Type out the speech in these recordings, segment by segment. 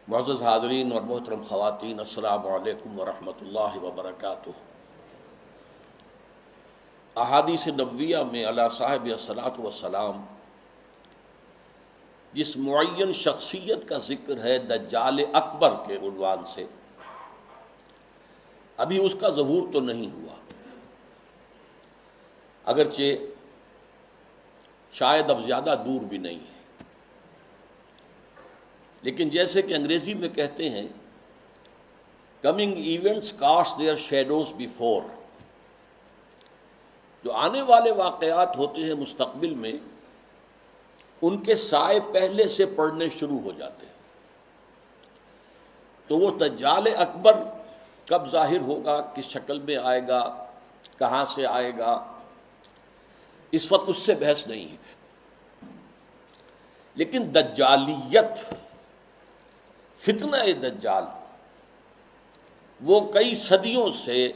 معزز حاضرین اور محترم خواتین، السلام علیکم ورحمۃ اللہ وبرکاتہ۔ احادیث نبویہ میں علی صاحب الصلاۃ والسلام جس معین شخصیت کا ذکر ہے دجال اکبر کے عنوان سے، ابھی اس کا ظہور تو نہیں ہوا، اگرچہ شاید اب زیادہ دور بھی نہیں ہے، لیکن جیسے کہ انگریزی میں کہتے ہیں coming events cast their shadows before, جو آنے والے واقعات ہوتے ہیں مستقبل میں ان کے سائے پہلے سے پڑنے شروع ہو جاتے ہیں۔ تو وہ دجال اکبر کب ظاہر ہوگا، کس شکل میں آئے گا، کہاں سے آئے گا، اس وقت اس سے بحث نہیں ہے، لیکن دجالیت، فتنہ دجال وہ کئی صدیوں سے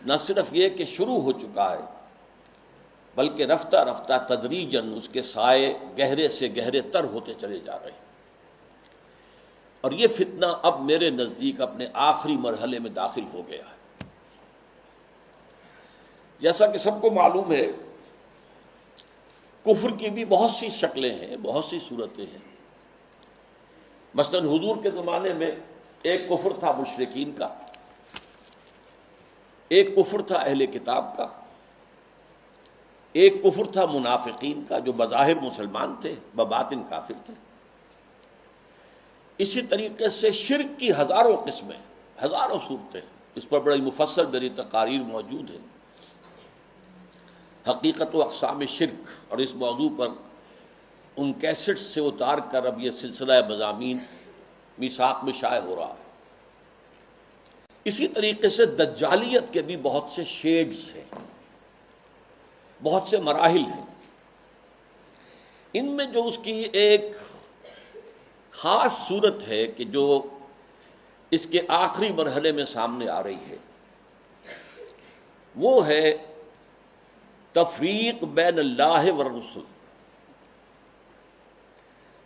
نہ صرف یہ کہ شروع ہو چکا ہے بلکہ رفتہ رفتہ تدریجاً اس کے سائے گہرے سے گہرے تر ہوتے چلے جا رہے ہیں، اور یہ فتنہ اب میرے نزدیک اپنے آخری مرحلے میں داخل ہو گیا ہے۔ جیسا کہ سب کو معلوم ہے کفر کی بھی بہت سی شکلیں ہیں، بہت سی صورتیں ہیں۔ مثلا حضور کے زمانے میں ایک کفر تھا مشرکین کا، ایک کفر تھا اہل کتاب کا، ایک کفر تھا منافقین کا جو بظاہر مسلمان تھے بباطن کافر تھے۔ اسی طریقے سے شرک کی ہزاروں قسمیں، ہزاروں صورتیں، اس پر بڑی مفصل میری تقاریر موجود ہیں، حقیقت و اقسام شرک، اور اس موضوع پر ان کیسٹس سے اتار کر اب یہ سلسلہ مضامین میثاق میں شائع ہو رہا ہے۔ اسی طریقے سے دجالیت کے بھی بہت سے شیڈز ہیں، بہت سے مراحل ہیں۔ ان میں جو اس کی ایک خاص صورت ہے کہ جو اس کے آخری مرحلے میں سامنے آ رہی ہے، وہ ہے تفریق بین اللہ والرسل،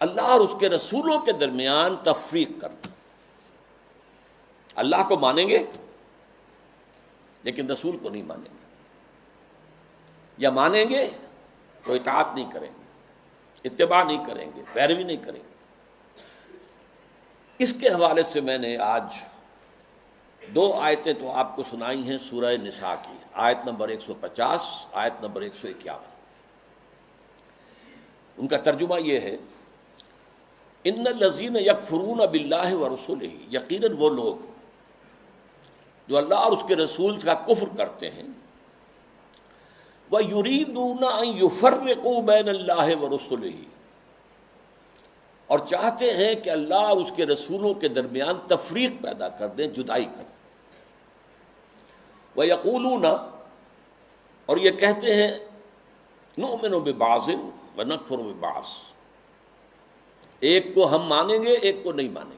اللہ اور اس کے رسولوں کے درمیان تفریق کرنا۔ اللہ کو مانیں گے لیکن رسول کو نہیں مانیں گے، یا مانیں گے تو اطاعت نہیں کریں گے، اتباع نہیں کریں گے، پیروی نہیں کریں گے۔ اس کے حوالے سے میں نے آج دو آیتیں تو آپ کو سنائی ہیں سورہ نساء کی، آیت نمبر 150، آیت نمبر 151۔ ان کا ترجمہ یہ ہے، ان الذین یکفرون باللہ ورسلہ، یقیناً وہ لوگ جو اللہ اور اس کے رسول کا کفر کرتے ہیں، وَيُرِيدُونَ أَن يُفَرِّقُوا بَيْنَ اللَّهِ وَرُسُلِهِ، اور چاہتے ہیں کہ اللہ اور اس کے رسولوں کے درمیان تفریق پیدا کر دیں، جدائی کر دیں۔ وَيَقُولُونَ، اور یہ کہتے ہیں، نُؤْمِنُ بِبَعْضٍ وَنَكْفُرُ بِبَعْضٍ، ایک کو ہم مانیں گے ایک کو نہیں مانیں گے،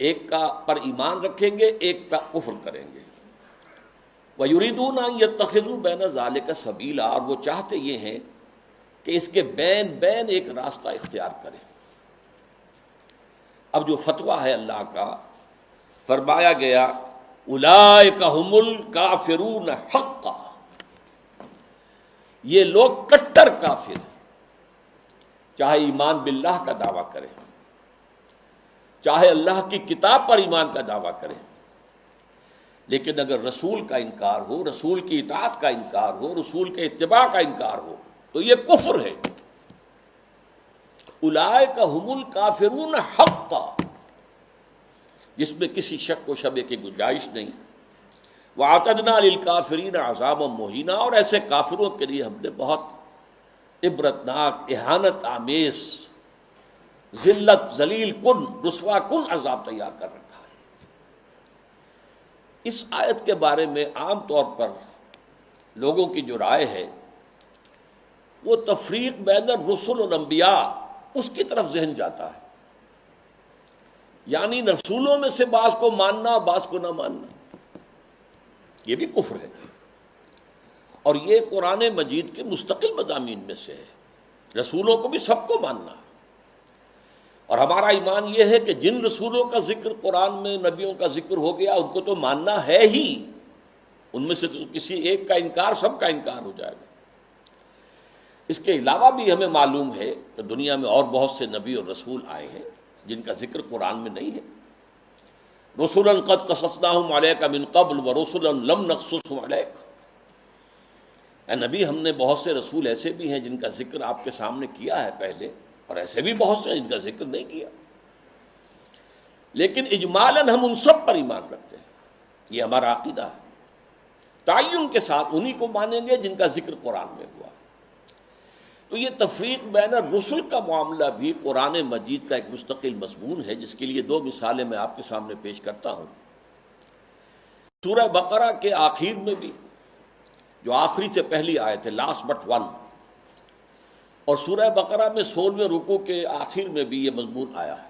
ایک کا پر ایمان رکھیں گے ایک کا کفر کریں گے۔ وَيُرِيدُونَ أَن يَتَّخِذُوا بَيْنَ ذَلِكَ سَبِيلًا، اور وہ چاہتے یہ ہیں کہ اس کے بین بین ایک راستہ اختیار کریں۔ اب جو فتویٰ ہے اللہ کا، فرمایا گیا اولئک ھم الکافرون حقا، یہ لوگ کٹر کافر ہیں، چاہے ایمان باللہ کا دعویٰ کریں، چاہے اللہ کی کتاب پر ایمان کا دعویٰ کریں، لیکن اگر رسول کا انکار ہو، رسول کی اطاعت کا انکار ہو، رسول کے اتباع کا انکار ہو تو یہ کفر ہے۔ اولئک ھم الکافرون حقا، جس میں کسی شک و شبہ کی گنجائش نہیں۔ وَأَعْتَدْنَا لِلْكَافِرِينَ عَذَابًا مُهِينًا، اور ایسے کافروں کے لیے ہم نے بہت عبرتناک، اہانت آمیز، ذلت، ذلیل کن، رسوا کن عذاب تیار کر رکھا ہے۔ اس آیت کے بارے میں عام طور پر لوگوں کی جو رائے ہے وہ تفریق بین الرسل والانبیاء، اس کی طرف ذہن جاتا ہے، یعنی رسولوں میں سے بعض کو ماننا بعض کو نہ ماننا، یہ بھی کفر ہے، اور یہ قرآن مجید کے مستقل مضامین میں سے ہے۔ رسولوں کو بھی سب کو ماننا، اور ہمارا ایمان یہ ہے کہ جن رسولوں کا ذکر قرآن میں نبیوں کا ذکر ہو گیا ان کو تو ماننا ہے ہی، ان میں سے تو کسی ایک کا انکار سب کا انکار ہو جائے گا۔ اس کے علاوہ بھی ہمیں معلوم ہے کہ دنیا میں اور بہت سے نبی اور رسول آئے ہیں جن کا ذکر قرآن میں نہیں ہے۔ رسولا قد قصصناہم علیک من قبل ورسلا لم نقصصہم علیک، اے نبی ہم نے بہت سے رسول ایسے بھی ہیں جن کا ذکر آپ کے سامنے کیا ہے پہلے، اور ایسے بھی بہت سے ہیں جن کا ذکر نہیں کیا، لیکن اجمالاً ہم ان سب پر ایمان رکھتے ہیں، یہ ہمارا عقیدہ ہے۔ تعین کے ساتھ انہی کو مانیں گے جن کا ذکر قرآن میں ہوا۔ تو یہ تفریق بین الرسل کا معاملہ بھی قرآن مجید کا ایک مستقل مضمون ہے، جس کے لیے دو مثالیں میں آپ کے سامنے پیش کرتا ہوں۔ سورہ بقرہ کے آخر میں بھی، جو آخری سے پہلی آیت ہے، لاسٹ بٹ ون، اور سورہ بقرہ میں 16ویں رکوع کے آخر میں بھی یہ مضمون آیا ہے۔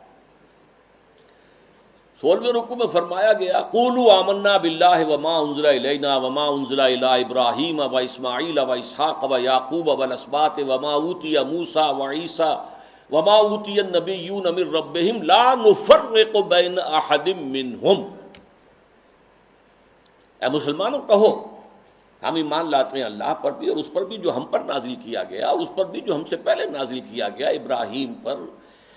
16ویں رکوع میں فرمایا گیا قولوا آمنا باللہ وما انزل الینا وما انزل الی ابراہیم و اسماعیل و اسحاق و یعقوب والاسباط وما اوتی موسیٰ و عیسیٰ وما اوتی النبیون من ربہم لا نفرق بین احد منہم۔ اے مسلمانوں کہو ہم ایمان لاتے ہیں اللہ پر بھی اور اس پر بھی جو ہم پر نازل کیا گیا، اور اس پر بھی جو ہم سے پہلے نازل کیا گیا، ابراہیم پر،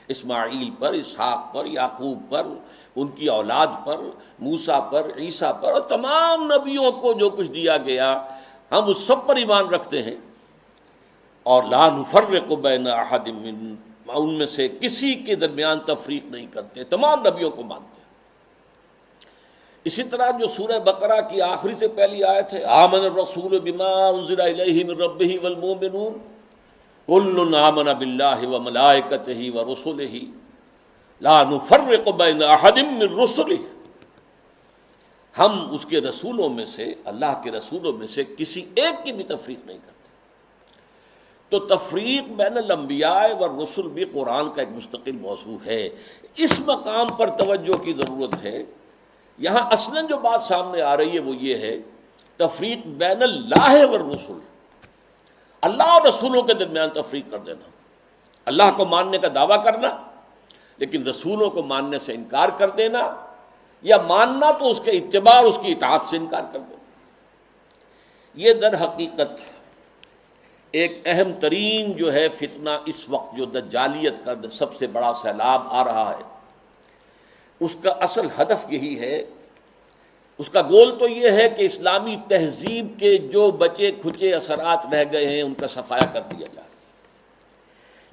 اسماعیل پر، اسحاق پر، یعقوب پر، ان کی اولاد پر، موسیٰ پر، عیسیٰ پر، اور تمام نبیوں کو جو کچھ دیا گیا ہم اس سب پر ایمان رکھتے ہیں، اور لا نفرق بین احد من، ان میں سے کسی کے درمیان تفریق نہیں کرتے، تمام نبیوں کو مانتے ہیں۔ اسی طرح جو سورہ بقرہ کی آخری سے پہلی آیت ہے آمن الرسول بما انزل الیہ من ربہ والمؤمنون کل آمن باللہ وملائکتہ ورسلہ لا نفرق بین احد من رسلہ، ہم اس کے رسولوں میں سے، اللہ کے رسولوں میں سے کسی ایک کی بھی تفریق نہیں کرتے۔ تو تفریق بین الانبیاء والرسل بھی قرآن کا ایک مستقل موضوع ہے۔ اس مقام پر توجہ کی ضرورت ہے۔ یہاں اصلاً جو بات سامنے آ رہی ہے وہ یہ ہے تفریق بین اللہ والرسل، اللہ اور رسولوں کے درمیان تفریق کر دینا، اللہ کو ماننے کا دعویٰ کرنا لیکن رسولوں کو ماننے سے انکار کر دینا، یا ماننا تو اس کے اتباع اور اس کی اطاعت سے انکار کر دینا۔ یہ در حقیقت ایک اہم ترین جو ہے فتنہ اس وقت جو دجالیت کا سب سے بڑا سیلاب آ رہا ہے، اس کا اصل ہدف یہی ہے، اس کا گول تو یہ ہے کہ اسلامی تہذیب کے جو بچے کھچے اثرات رہ گئے ہیں ان کا صفایا کر دیا جائے،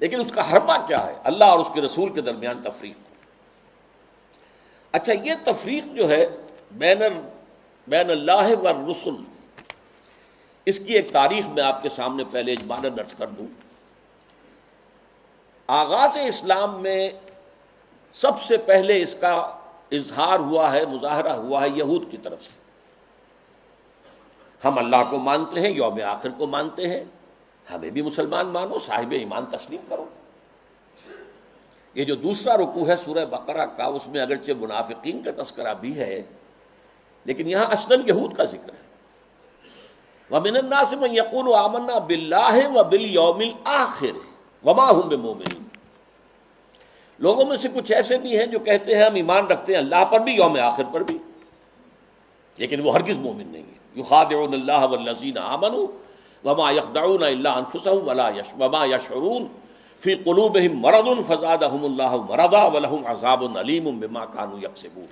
لیکن اس کا حربہ کیا ہے؟ اللہ اور اس کے رسول کے درمیان تفریق۔ اچھا، یہ تفریق جو ہے بین اللہ والرسل، اس کی ایک تاریخ میں آپ کے سامنے پہلے اجمالاً درج کر دوں۔ آغاز اسلام میں سب سے پہلے اس کا اظہار ہوا ہے، مظاہرہ ہوا ہے یہود کی طرف سے۔ ہم اللہ کو مانتے ہیں، یوم آخر کو مانتے ہیں، ہمیں بھی مسلمان مانو، صاحب ایمان تسلیم کرو۔ یہ جو دوسرا رکوع ہے سورہ بقرہ کا، اس میں اگرچہ منافقین کا تذکرہ بھی ہے لیکن یہاں اصلاً یہود کا ذکر ہے۔ وَمِنَ النَّاسِ مَن يَقُولُ آمَنَّا بِاللَّهِ وَبِالْيَوْمِ الْآخِرِ وَمَا هُم بِمُؤْمِنِينَ، لوگوں میں سے کچھ ایسے بھی ہیں جو کہتے ہیں ہم ایمان رکھتے ہیں اللہ پر بھی، یوم آخر پر بھی، لیکن وہ ہرگز مومن نہیں ہے۔ یخادعون اللہ والذین آمنوا وما یخدعون الا انفسهم وما یشعرون فی قلوبہم مرض فزادہم اللہ مرضا ولہم عذاب علیم بما کانوا یکسبون۔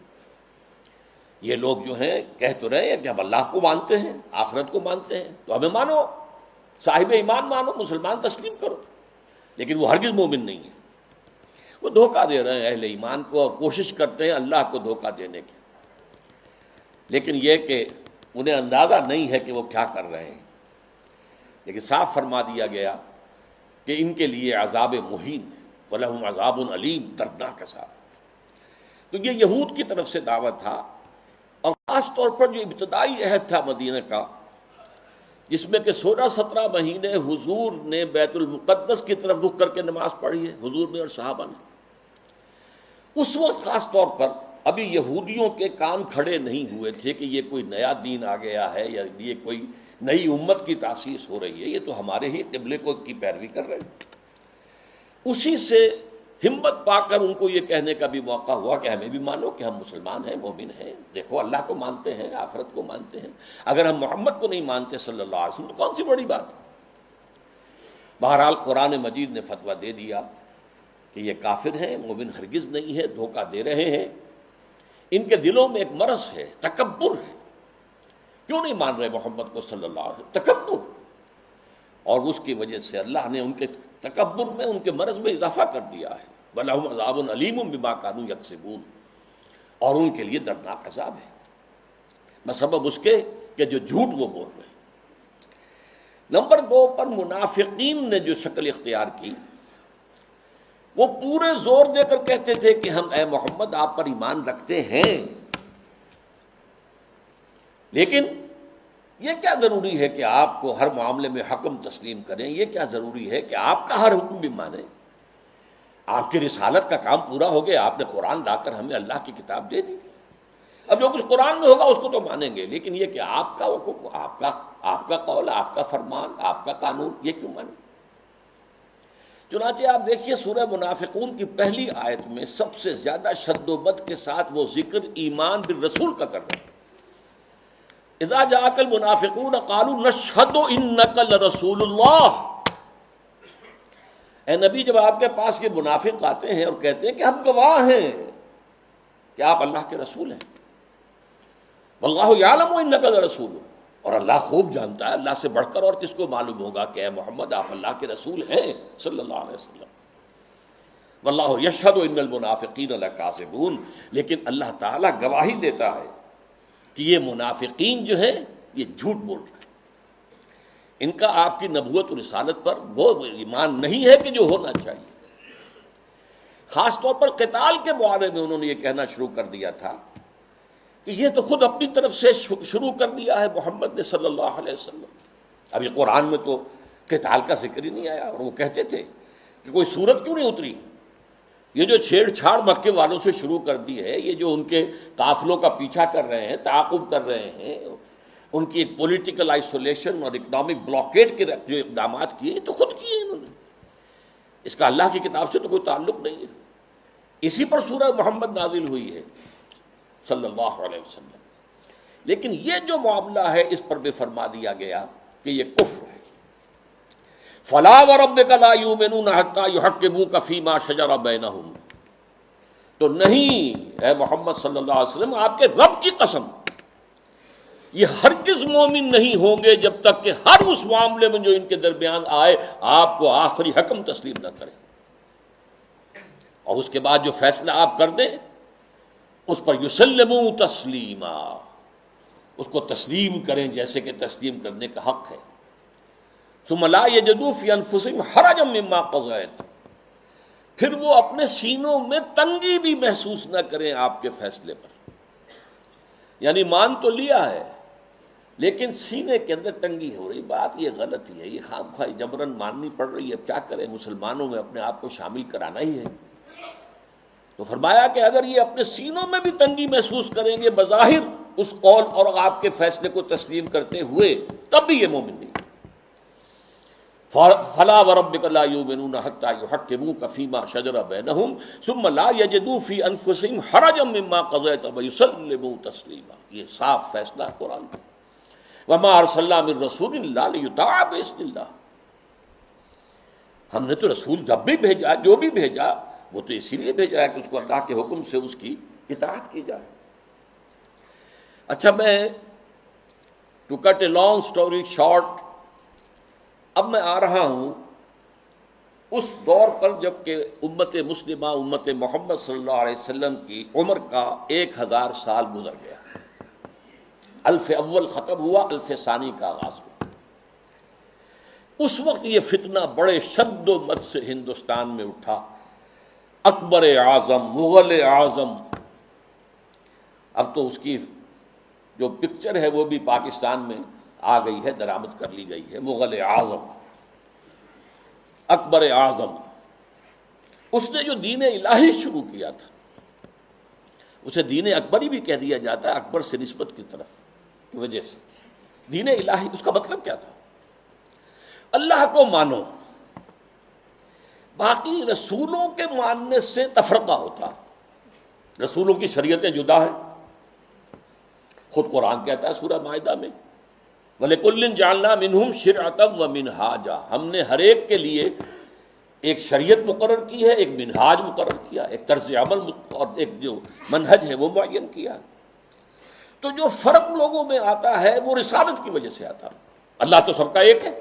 یہ لوگ جو ہیں کہہ تو رہے ہیں کہ ہم اللہ کو مانتے ہیں، آخرت کو مانتے ہیں، تو ہمیں مانو، صاحب ایمان مانو، مسلمان تسلیم کرو، لیکن وہ ہرگز مومن نہیں ہے۔ وہ دھوکہ دے رہے ہیں اہل ایمان کو اور کوشش کرتے ہیں اللہ کو دھوکہ دینے کی، لیکن یہ کہ انہیں اندازہ نہیں ہے کہ وہ کیا کر رہے ہیں۔ لیکن صاف فرما دیا گیا کہ ان کے لیے عذاب مہین ہے، وَلَهُمْ عَذَابٌ عَلِيمٌ، دردناک عذاب۔ تو یہ یہود کی طرف سے دعوت تھا، اور خاص طور پر جو ابتدائی عہد تھا مدینہ کا، جس میں کہ 16-17 مہینے حضور نے بیت المقدس کی طرف رخ کر کے نماز پڑھی ہے، حضور نے اور صحابہ نے۔ اس وقت خاص طور پر ابھی یہودیوں کے کان کھڑے نہیں ہوئے تھے کہ یہ کوئی نیا دین آ گیا ہے یا یہ کوئی نئی امت کی تاسیس ہو رہی ہے، یہ تو ہمارے ہی قبلے کو کی پیروی کر رہے ہیں۔ اسی سے ہمت پا کر ان کو یہ کہنے کا بھی موقع ہوا کہ ہمیں بھی مانو کہ ہم مسلمان ہیں، مومن ہیں، دیکھو اللہ کو مانتے ہیں، آخرت کو مانتے ہیں، اگر ہم محمد کو نہیں مانتے صلی اللہ علیہ وسلم تو کون سی بڑی بات ہے۔ بہرحال قرآن مجید نے فتویٰ دے دیا کہ یہ کافر ہیں، مومن ہرگز نہیں ہے، دھوکہ دے رہے ہیں، ان کے دلوں میں ایک مرض ہے، تکبر ہے، کیوں نہیں مان رہے محمد کو صلی اللہ علیہ وسلم؟ تکبر، اور اس کی وجہ سے اللہ نے ان کے تکبر میں، ان کے مرض میں اضافہ کر دیا ہے۔ وَلَهُمْ عَذَابٌ عَلِيمٌ بِمَا كَانُوا يَكْسِبُونَ، اور ان کے لیے دردناک عذاب ہے بسبب اس کے کہ جو جھوٹ وہ بول رہے ہیں۔ نمبر 2 پر منافقین نے جو شکل اختیار کی، وہ پورے زور دے کر کہتے تھے کہ ہم اے محمد آپ پر ایمان رکھتے ہیں، لیکن یہ کیا ضروری ہے کہ آپ کو ہر معاملے میں حکم تسلیم کریں، یہ کیا ضروری ہے کہ آپ کا ہر حکم بھی مانیں؟ آپ کی رسالت کا کام پورا ہو گیا، آپ نے قرآن لا کر ہمیں اللہ کی کتاب دے دی، اب جو کچھ قرآن میں ہوگا اس کو تو مانیں گے، لیکن یہ کہ آپ کا حکم، آپ کا قول، آپ کا فرمان، آپ کا قانون، یہ کیوں مانیں؟ چنانچہ آپ دیکھیے سورہ منافقون کی پہلی آیت میں سب سے زیادہ شد و بد کے ساتھ وہ ذکر ایمان بالرسول کا کر رہے ہیں۔ اذا جاءک المنافقون قالوا نشہد انک لرسول اللہ، اے نبی جب آپ کے پاس یہ منافق آتے ہیں اور کہتے ہیں کہ ہم گواہ ہیں کہ آپ اللہ کے رسول ہیں، واللہ یعلم انک لرسول، اور اللہ خوب جانتا ہے، اللہ سے بڑھ کر اور کس کو معلوم ہوگا کہ اے محمد آپ اللہ کے رسول ہیں صلی اللہ علیہ وسلم، واللہ یشہد ان المنافقین لکاذبون، لیکن اللہ تعالیٰ گواہی دیتا ہے کہ یہ منافقین جو ہیں یہ جھوٹ بول رہے ہیں، ان کا آپ کی نبوت و رسالت پر وہ ایمان نہیں ہے کہ جو ہونا چاہیے۔ خاص طور پر قتال کے بارے میں انہوں نے یہ کہنا شروع کر دیا تھا کہ یہ تو خود اپنی طرف سے شروع کر دیا ہے محمد نے صلی اللہ علیہ وسلم، اب یہ قرآن میں تو قتال کا ذکر ہی نہیں آیا، اور وہ کہتے تھے کہ کوئی صورت کیوں نہیں اتری، یہ جو چھیڑ چھاڑ مکے والوں سے شروع کر دی ہے، یہ جو ان کے قافلوں کا پیچھا کر رہے ہیں، تعاقب کر رہے ہیں، ان کی ایک پولیٹیکل آئسولیشن اور اکنامک بلاکیٹ کے جو اقدامات کیے، یہ تو خود کیے انہوں نے، اس کا اللہ کی کتاب سے تو کوئی تعلق نہیں ہے۔ اسی پر سورہ محمد نازل ہوئی ہے صلی اللہ علیہ وسلم، لیکن یہ جو معاملہ ہے اس پر بھی فرما دیا گیا کہ یہ کفر ہے۔ فَلَا وَرَبِّكَ لَا يُؤْمِنُونَ حَتَّىٰ يُحَكِّمُوكَ فِي مَا شَجَرَ بَيْنَهُمْ، تو نہیں اے محمد صلی اللہ علیہ وسلم، آپ کے رب کی قسم، یہ ہرگز مومن نہیں ہوں گے جب تک کہ ہر اس معاملے میں جو ان کے درمیان آئے آپ کو آخری حکم تسلیم نہ کریں، اور اس کے بعد جو فیصلہ آپ کر دیں اس پر یسلموا تسلیما، اس کو تسلیم کریں جیسے کہ تسلیم کرنے کا حق ہے۔ ثم لا یجدوا فی انفسہم حرجا مما قضیت، پھر وہ اپنے سینوں میں تنگی بھی محسوس نہ کریں آپ کے فیصلے پر، یعنی مان تو لیا ہے لیکن سینے کے اندر تنگی ہو رہی، بات یہ غلط ہی ہے، یہ خام خواہ جبرن ماننی پڑ رہی ہے، اب کیا کریں، مسلمانوں میں اپنے آپ کو شامل کرانا ہی ہے۔ تو فرمایا کہ اگر یہ اپنے سینوں میں بھی تنگی محسوس کریں گے بظاہر اس قول اور آپ کے فیصلے کو تسلیم کرتے ہوئے، تب بھی یہ مومن نہیں۔ فَلَا وَرَبِّكَ لَا يُؤْمِنُونَ حَتَّىٰ يُحَكِّمُوكَ فِي مَا شَجَرَ بَيْنَهُمْ ثُمَّ لَا يَجِدُوا فِي أَنفُسِهِمْ حَرَجًا مِّمَّا قَضَيْتَ وَيُسَلِّمُوا تَسْلِيمًا، یہ صاف فیصلہ قرآن کا۔ وَمَا أَرْسَلْنَا مِن رَّسُولٍ إِلَّا لِيُطَاعَ بِإِذْنِ اللَّهِ، ہم نے تو رسول جب بھی بھیجا، جو بھی بھیجا، وہ تو اسی لیے بھیجا ہے کہ اس کو اللہ کے حکم سے اس کی اطاعت کی جائے۔ اچھا، میں to cut a long story short, اب میں آ رہا ہوں اس دور پر جب کہ امت مسلمہ، امت محمد صلی اللہ علیہ وسلم کی عمر کا 1000 سال گزر گیا، الف اول ختم ہوا، الف ثانی کا آغاز ہوا۔ اس وقت یہ فتنہ بڑے شد و مد سے ہندوستان میں اٹھا، اکبر اعظم، مغل اعظم، اب تو اس کی جو پکچر ہے وہ بھی پاکستان میں آ گئی ہے، درآمد کر لی گئی ہے، مغل اعظم، اکبر اعظم، اس نے جو دین الہی شروع کیا تھا، اسے دین اکبری بھی کہہ دیا جاتا ہے، اکبر سے نسبت کی طرف کی وجہ سے۔ دین الہی اس کا مطلب کیا تھا؟ اللہ کو مانو، باقی رسولوں کے ماننے سے تفرقہ ہوتا، رسولوں کی شریعتیں جدا ہیں. خود قرآن کہتا ہے سورہ مائدہ میں وَلِكُلٍّ جَعَلْنَا مِنْهُمْ شِرْعَةً وَمِنْهَاجًا، ہم نے ہر ایک کے لیے ایک شریعت مقرر کی ہے، ایک منہاج مقرر کیا، ایک طرز عمل اور ایک جو منہج ہے وہ معین کیا. تو جو فرق لوگوں میں آتا ہے وہ رسالت کی وجہ سے آتا ہے. اللہ تو سب کا ایک ہے،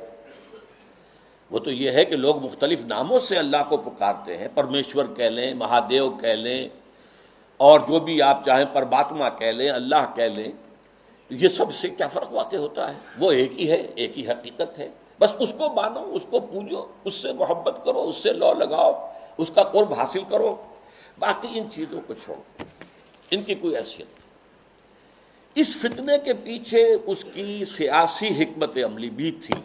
وہ تو یہ ہے کہ لوگ مختلف ناموں سے اللہ کو پکارتے ہیں، پرمیشور کہہ لیں، مہادیو کہہ لیں، اور جو بھی آپ چاہیں پرماتما کہہ لیں، اللہ کہہ لیں. یہ سب سے کیا فرق واقع ہوتا ہے؟ وہ ایک ہی ہے، ایک ہی حقیقت ہے. بس اس کو مانو، اس کو پوجو، اس سے محبت کرو، اس سے لو لگاؤ، اس کا قرب حاصل کرو. باقی ان چیزوں کو چھوڑو، ان کی کوئی حیثیت نہیں. اس فتنے کے پیچھے اس کی سیاسی حکمت عملی بھی تھی.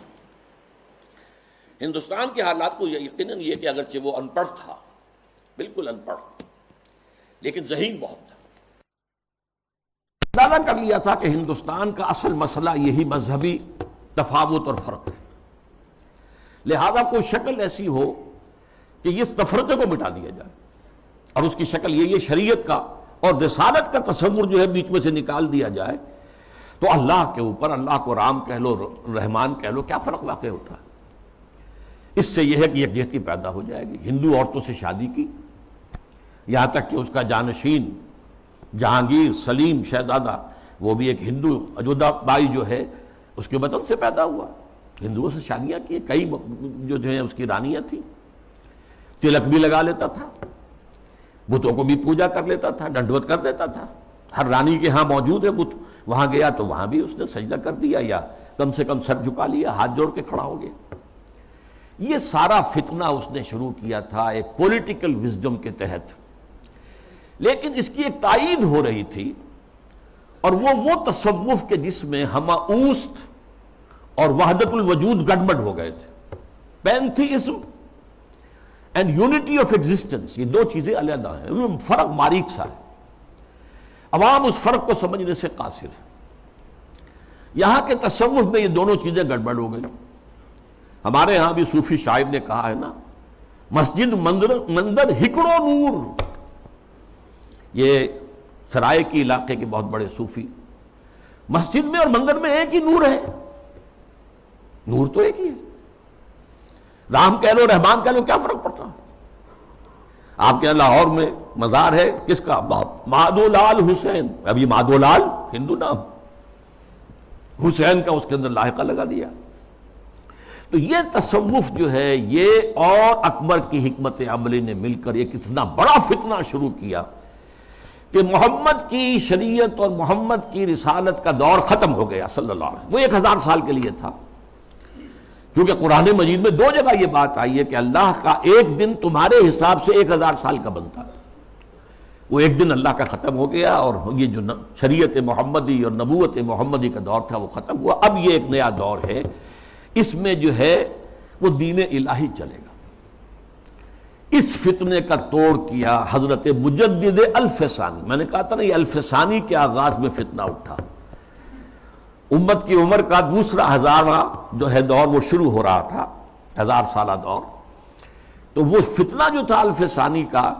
ہندوستان کے حالات کو یقیناً یہ کہ اگرچہ وہ ان پڑھ تھا، بالکل ان پڑھ، لیکن ذہین بہت تھا. اندازہ کر لیا تھا کہ ہندوستان کا اصل مسئلہ یہی مذہبی تفاوت اور فرق ہے، لہذا کوئی شکل ایسی ہو کہ اس تفرقے کو مٹا دیا جائے، اور اس کی شکل یہ شریعت کا اور رسالت کا تصور جو ہے بیچ میں سے نکال دیا جائے. تو اللہ کے اوپر، اللہ کو رام کہہ لو، رحمان کہہ لو، کیا فرق واقع ہوتا ہے؟ اس سے یہ ہے کہ یکجہتی پیدا ہو جائے گی. ہندو عورتوں سے شادی کی، یہاں تک کہ اس کا جانشین جہانگیر سلیم شہزادہ، وہ بھی ایک ہندو، اجودھا بائی جو ہے اس کے وطن سے پیدا ہوا، ہندوؤں سے شادیاں کی. کئی جو ہیں اس کی رانیاں تھیں. تلک بھی لگا لیتا تھا، بتوں کو بھی پوجا کر لیتا تھا، ڈنڈوت کر دیتا تھا. ہر رانی کے ہاں موجود ہے بت، وہاں گیا تو وہاں بھی اس نے سجدہ کر دیا، یا کم سے کم سر جھکا لیا، ہاتھ جوڑ کے کھڑا ہو گیا. یہ سارا فتنہ اس نے شروع کیا تھا ایک پولیٹیکل وزڈم کے تحت، لیکن اس کی ایک تائید ہو رہی تھی، اور وہ تصوف کے جس میں ہمہ اوست اور وحدت الوجود گڑبڑ ہو گئے تھے. Pantheism and unity of existence, یہ دو چیزیں علیحدہ ہیں، ان میں فرق باریک سا ہے. عوام اس فرق کو سمجھنے سے قاصر ہے. یہاں کے تصوف میں یہ دونوں چیزیں گڑبڑ ہو گئی. ہمارے ہاں بھی صوفی شاعر نے کہا ہے نا، مسجد مندر ہکڑو نور. یہ سرائے کی علاقے کے بہت بڑے صوفی، مسجد میں اور مندر میں ایک ہی نور ہے، نور تو ایک ہی ہے. رام کہہ لو، رحمان کہہ لو، کیا فرق پڑتا؟ آپ کے لاہور میں مزار ہے کس کا؟ مادھولال حسین. اب یہ مادھولال ہندو نام، حسین کا اس کے اندر لاحقہ لگا دیا. تو یہ تصوف جو ہے، یہ اور اکبر کی حکمت عملی نے مل کر ایک اتنا بڑا فتنہ شروع کیا کہ محمد کی شریعت اور محمد کی رسالت کا دور ختم ہو گیا صلی اللہ علیہ وسلم. وہ 1000 سال کے لیے تھا، کیونکہ قرآن مجید میں 2 جگہ یہ بات آئی ہے کہ اللہ کا ایک دن تمہارے حساب سے 1000 سال کا بنتا ہے. وہ ایک دن اللہ کا ختم ہو گیا، اور یہ جو شریعت محمدی اور نبوت محمدی کا دور تھا وہ ختم ہوا. اب یہ ایک نیا دور ہے، اس میں جو ہے وہ دین الہی چلے گا. اس فتنے کا توڑ کیا حضرت مجدد الف ثانی. میں نے کہا تھا نا، یہ الف ثانی کے آغاز میں فتنہ اٹھا. امت کی عمر کا دوسرا ہزارہ جو ہے دور وہ شروع ہو رہا تھا، 1000 سالہ دور. تو وہ فتنہ جو تھا الف ثانی کا،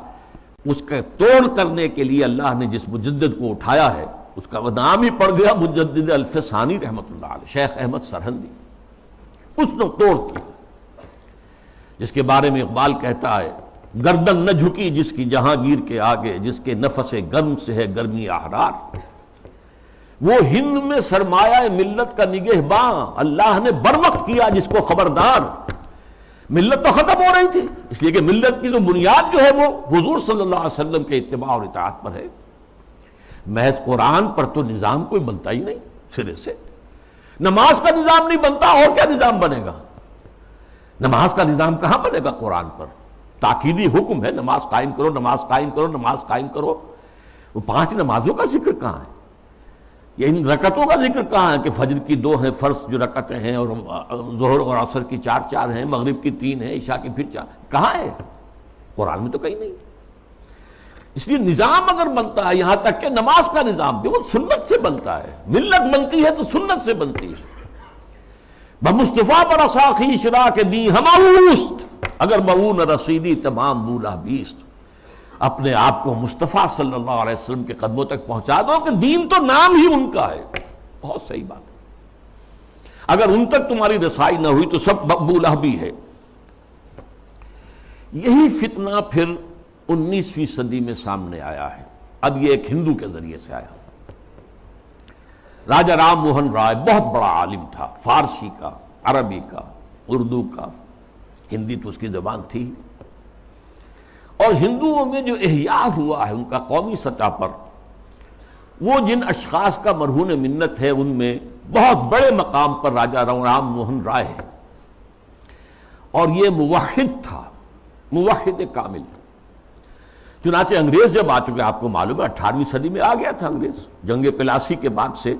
اس کا توڑ کرنے کے لیے اللہ نے جس مجدد کو اٹھایا ہے، اس کا نام ہی پڑ گیا مجدد الف ثانی رحمۃ اللہ علیہ، شیخ احمد سرہندی. اس نے توڑ کیا، جس کے بارے میں اقبال کہتا ہے، گردن نہ جھکی جس کی جہانگیر کے آگے، جس کے نفس گرم سے ہے گرمی احرار. وہ ہند میں سرمایہ ملت کا نگہباں، اللہ نے بر وقت کیا جس کو خبردار. ملت تو ختم ہو رہی تھی، اس لیے کہ ملت کی تو بنیاد جو ہے وہ حضور صلی اللہ علیہ وسلم کے اتباع اور اطاعت پر ہے. محض قرآن پر تو نظام کوئی بنتا ہی نہیں سرے سے. نماز کا نظام نہیں بنتا، اور کیا نظام بنے گا؟ نماز کا نظام کہاں بنے گا قرآن پر؟ تاکیدی حکم ہے، نماز قائم کرو، نماز قائم کرو، نماز قائم کرو. وہ 5 نمازوں کا ذکر کہاں ہے؟ یہ ان رکعتوں کا ذکر کہاں ہے کہ فجر کی 2 ہیں، فرض جو رکعتیں ہیں، اور ظہر اور عصر کی 4 ہیں، مغرب کی 3 ہیں، عشاء کی پھر 4. کہاں ہے؟ قرآن میں تو کہیں نہیں. اس لیے نظام اگر بنتا ہے، یہاں تک کہ نماز کا نظام بھی وہ سنت سے بنتا ہے. ملت بنتی ہے تو سنت سے بنتی ہے. بمصطفیٰ پر اساخی شراک دی ہمہ اوست، اگر مؤون رسیدی تمام بولا بیست، اپنے آپ کو مصطفیٰ صلی اللہ علیہ وسلم کے قدموں تک پہنچا دو کہ دین تو نام ہی ان کا ہے۔ بہت صحیح بات ہے، اگر ان تک تمہاری رسائی نہ ہوئی تو سب بولا بھی ہے۔ یہی فتنہ پھر 19ویں صدی میں سامنے آیا ہے۔ اب یہ ایک ہندو کے ذریعے سے آیا۔ راجہ رام موہن رائے بہت بڑا عالم تھا، فارسی کا، عربی کا، اردو کا، ہندی تو اس کی زبان تھی، اور ہندوؤں میں جو احیاء ہوا ہے ان کا قومی سطح پر، وہ جن اشخاص کا مرہون منت ہے ان میں بہت بڑے مقام پر راجہ رام موہن رائے ہے، اور یہ موحد تھا، موحد کامل۔ چنانچہ انگریز جب آ چکے، آپ کو معلوم ہے 18ویں صدی میں آ گیا تھا انگریز، جنگ پلاسی کے بعد سے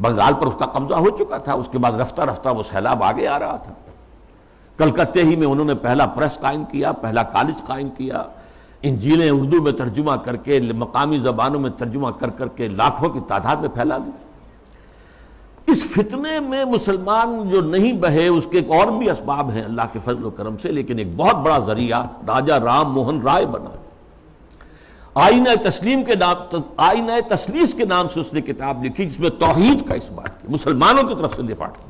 بنگال پر اس کا قبضہ ہو چکا تھا، اس کے بعد رفتہ رفتہ وہ سیلاب آگے آ رہا تھا۔ کلکتے ہی میں انہوں نے پہلا پریس قائم کیا، پہلا کالج قائم کیا، انجیلیں اردو میں ترجمہ کر کے، مقامی زبانوں میں ترجمہ کر کر کے لاکھوں کی تعداد میں پھیلا دی۔ اس فتنے میں مسلمان جو نہیں بہے، اس کے ایک اور بھی اسباب ہیں اللہ کے فضل و کرم سے، لیکن ایک بہت بڑا ذریعہ راجہ رام موہن رائے بنا۔ آئینہ تسلیم کے نام، آئینہ تسلیس کے نام سے اس نے کتاب لکھی، جس میں توحید کا اس بات کی، مسلمانوں کی طرف سے دفاع کی۔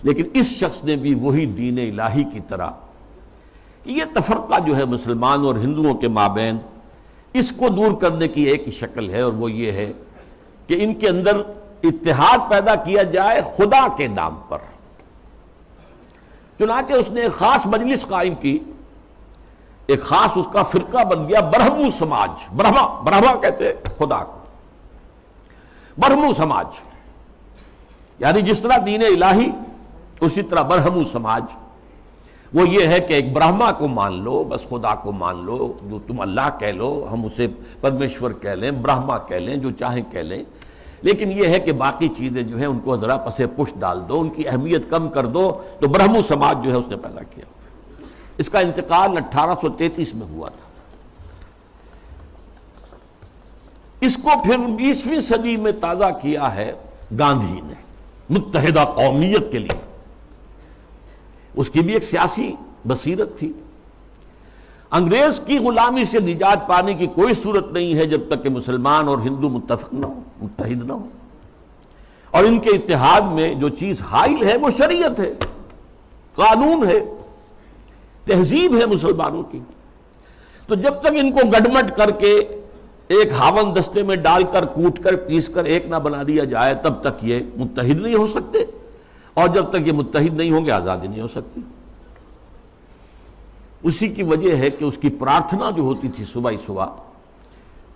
لیکن اس شخص نے بھی وہی دین الہی کی طرح کہ یہ تفرقہ جو ہے مسلمان اور ہندوؤں کے مابین، اس کو دور کرنے کی ایک ہی شکل ہے، اور وہ یہ ہے کہ ان کے اندر اتحاد پیدا کیا جائے خدا کے نام پر۔ چنانچہ اس نے ایک خاص مجلس قائم کی، ایک خاص اس کا فرقہ بن گیا برہمو سماج۔ برہما کہتے ہیں خدا کو، برہمو سماج، یعنی جس طرح دین الہی اسی طرح برہمو سماج، وہ یہ ہے کہ ایک برہما کو مان لو، بس خدا کو مان لو، جو تم اللہ کہہ لو، ہم اسے پرمیشور کہہ لیں، برہما کہہ لیں، جو چاہیں کہہ لیں، لیکن یہ ہے کہ باقی چیزیں جو ہیں ان کو ذرا پسے پش ڈال دو، ان کی اہمیت کم کر دو۔ تو برہمو سماج جو ہے اس نے پیدا کیا۔ اس کا انتقال 1833 میں ہوا تھا۔ اس کو پھر 20ویں صدی میں تازہ کیا ہے گاندھی نے، متحدہ قومیت کے لیے۔ اس کی بھی ایک سیاسی بصیرت تھی۔ انگریز کی غلامی سے نجات پانے کی کوئی صورت نہیں ہے جب تک کہ مسلمان اور ہندو متفق نہ ہو، متحد نہ ہو، اور ان کے اتحاد میں جو چیز حائل ہے وہ شریعت ہے، قانون ہے، تہذیب ہے مسلمانوں کی۔ تو جب تک ان کو گڈمٹ کر کے ایک ہاون دستے میں ڈال کر، کوٹ کر، پیس کر ایک نہ بنا دیا جائے، تب تک یہ متحد نہیں ہو سکتے، اور جب تک یہ متحد نہیں ہوں گے آزادی نہیں ہو سکتی۔ اسی کی وجہ ہے کہ اس کی پرارتھنا جو ہوتی تھی صبح ہی صبح،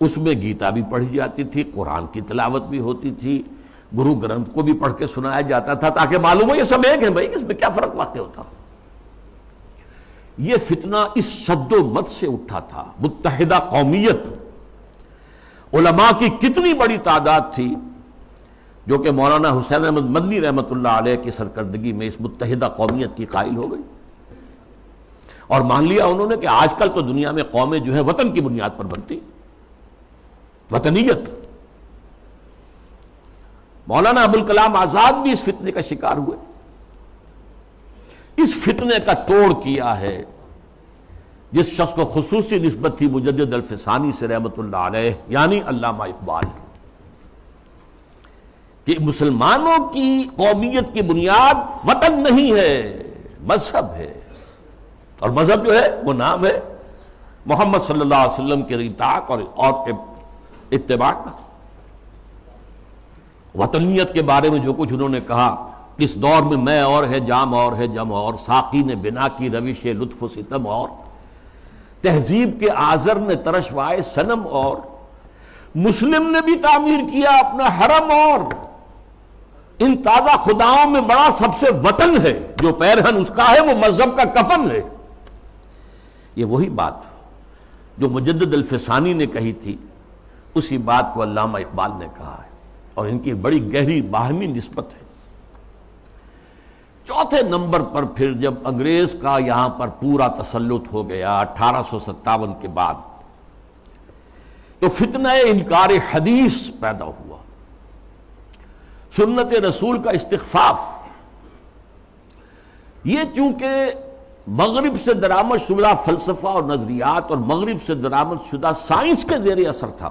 اس میں گیتا بھی پڑھی جاتی تھی، قرآن کی تلاوت بھی ہوتی تھی، گرو گرنتھ کو بھی پڑھ کے سنایا جاتا تھا، تاکہ معلوم ہو یہ سب ایک ہیں بھائی، اس میں کیا فرق واقع ہوتا۔ یہ فتنہ اس شد و مت سے اٹھا تھا، متحدہ قومیت۔ علماء کی کتنی بڑی تعداد تھی جو کہ مولانا حسین احمد مدنی رحمۃ اللہ علیہ کی سرکردگی میں اس متحدہ قومیت کی قائل ہو گئی، اور مان لیا انہوں نے کہ آج کل تو دنیا میں قومیں جو ہے وطن کی بنیاد پر بنتی، وطنیت۔ مولانا ابوالکلام آزاد بھی اس فتنے کا شکار ہوئے۔ اس فتنے کا توڑ کیا ہے جس شخص کو خصوصی نسبت تھی مجدد الفسانی سے رحمۃ اللہ علیہ، یعنی علامہ اقبال، کہ مسلمانوں کی قومیت کی بنیاد وطن نہیں ہے، مذہب ہے، اور مذہب جو ہے وہ نام ہے محمد صلی اللہ علیہ وسلم کے اطاعت اور اتباع کا۔ وطنیت کے بارے میں جو کچھ انہوں نے کہا، اس دور میں میں اور ہے، جام اور ہے، جم اور، ساقی نے بنا کی روش لطف و ستم اور، تہذیب کے آذر نے ترشوائے صنم اور، مسلم نے بھی تعمیر کیا اپنا حرم اور، ان تازہ خداؤں میں بڑا سب سے وطن ہے، جو پیرہن اس کا ہے وہ مذہب کا کفن ہے۔ یہ وہی بات جو مجدد الفسانی نے کہی تھی، اسی بات کو علامہ اقبال نے کہا ہے، اور ان کی بڑی گہری باہمی نسبت ہے۔ چوتھے نمبر پر پھر جب انگریز کا یہاں پر پورا تسلط ہو گیا 1857 کے بعد، تو فتنہ انکار حدیث پیدا ہوا، سنت رسول کا استخفاف۔ یہ چونکہ مغرب سے درآمد شدہ فلسفہ اور نظریات اور مغرب سے درآمد شدہ سائنس کے زیر اثر تھا،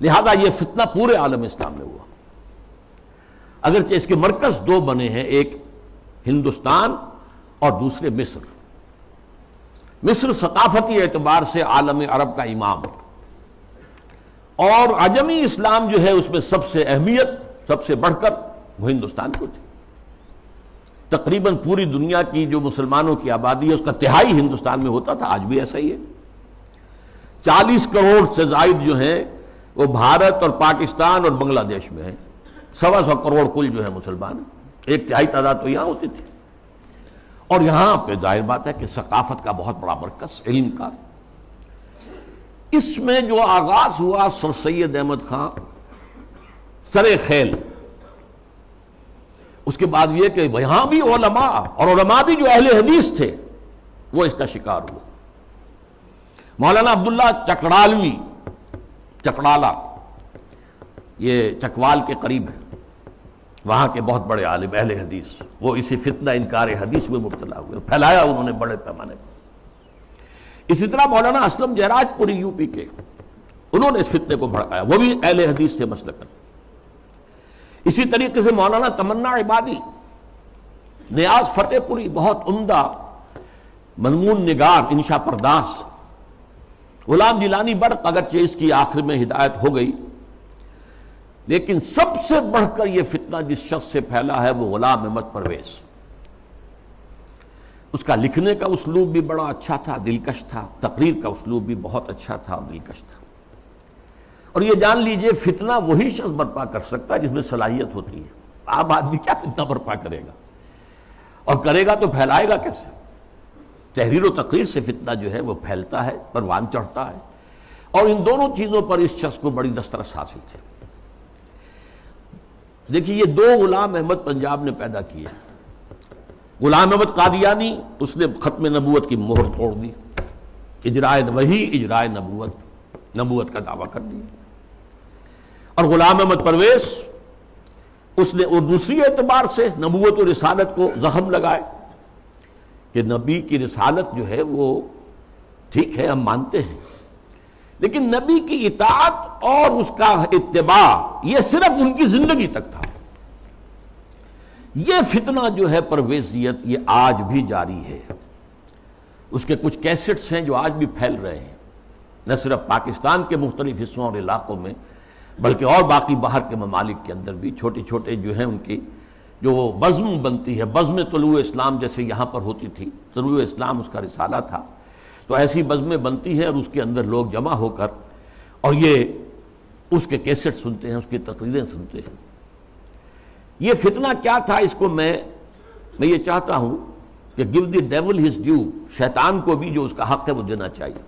لہذا یہ فتنہ پورے عالم اسلام میں ہوا، اگرچہ اس کے مرکز دو بنے ہیں، ایک ہندوستان اور دوسرے مصر۔ مصر ثقافتی اعتبار سے عالم عرب کا امام، اور عجمی اسلام جو ہے اس میں سب سے اہمیت سب سے بڑھ کر وہ ہندوستان کو تھی۔ تقریباً پوری دنیا کی جو مسلمانوں کی آبادی ہے اس کا تہائی ہندوستان میں ہوتا تھا، آج بھی ایسا ہی ہے۔ 40 کروڑ سے زائد جو ہیں وہ بھارت اور پاکستان اور بنگلہ دیش میں ہیں، 125 کروڑ کل جو ہے مسلمان، ایک تہائی تعداد تو یہاں ہوتی تھی۔ اور یہاں پہ ظاہر بات ہے کہ ثقافت کا بہت بڑا مرکز، علم کا۔ اس میں جو آغاز ہوا سر سید احمد خان سر خیل، اس کے بعد یہ کہ یہاں بھی علماء، اور علماء بھی جو اہل حدیث تھے، وہ اس کا شکار ہوئے۔ مولانا عبداللہ چکڑالوی، چکڑالہ یہ چکوال کے قریب ہے، وہاں کے بہت بڑے عالم اہل حدیث، وہ اسی فتنہ انکار حدیث میں مبتلا ہوئے، پھیلایا انہوں نے بڑے پیمانے پر۔ اسی طرح مولانا اسلم جیراج پوری یو پی کے، انہوں نے اس فتنے کو بھڑکایا، وہ بھی اہل حدیث سے مسلکن۔ اسی طریقے سے مولانا تمنا عبادی، نیاز فتح پوری، بہت عمدہ مضمون نگار، انشا پرداس۔ غلام جیلانی برق، اگرچہ اس کی آخر میں ہدایت ہو گئی، لیکن سب سے بڑھ کر یہ فتنہ جس شخص سے پھیلا ہے وہ غلام احمد پرویز۔ اس کا لکھنے کا اسلوب بھی بڑا اچھا تھا، دلکش تھا، تقریر کا اسلوب بھی بہت اچھا تھا اور دلکش تھا۔ اور یہ جان لیجئے فتنہ وہی شخص برپا کر سکتا ہے جس میں صلاحیت ہوتی ہے۔ عام آدمی کیا فتنہ برپا کرے گا، اور کرے گا تو پھیلائے گا کیسے؟ تحریر و تقریر سے فتنہ جو ہے وہ پھیلتا ہے، پروان چڑھتا ہے، اور ان دونوں چیزوں پر اس شخص کو بڑی دسترس حاصل تھی۔ دیکھیے یہ دو غلام احمد پنجاب نے پیدا کیے۔ غلام احمد قادیانی، اس نے ختم نبوت کی مہر توڑ دی، اجرائے وحی، اجرائے نبوت کا دعویٰ کر دیا۔ اور غلام احمد پرویز، اس نے اور دوسری اعتبار سے نبوت و رسالت کو زخم لگائے کہ نبی کی رسالت جو ہے وہ ٹھیک ہے، ہم مانتے ہیں، لیکن نبی کی اطاعت اور اس کا اتباع یہ صرف ان کی زندگی تک تھا۔ یہ فتنہ جو ہے پرویزیت، یہ آج بھی جاری ہے۔ اس کے کچھ کیسٹس ہیں جو آج بھی پھیل رہے ہیں، نہ صرف پاکستان کے مختلف حصوں اور علاقوں میں، بلکہ اور باقی باہر کے ممالک کے اندر بھی چھوٹے چھوٹے جو ہیں ان کی جو بزم بنتی ہے، بزم طلوع اسلام جیسے یہاں پر ہوتی تھی، طلوع اسلام اس کا رسالہ تھا، تو ایسی بزمیں بنتی ہیں اور اس کے اندر لوگ جمع ہو کر اور یہ اس کے کیسٹ سنتے ہیں، اس کی تقریریں سنتے ہیں۔ یہ فتنہ کیا تھا، اس کو میں یہ چاہتا ہوں کہ give the devil his due، شیطان کو بھی جو اس کا حق ہے وہ دینا چاہیے۔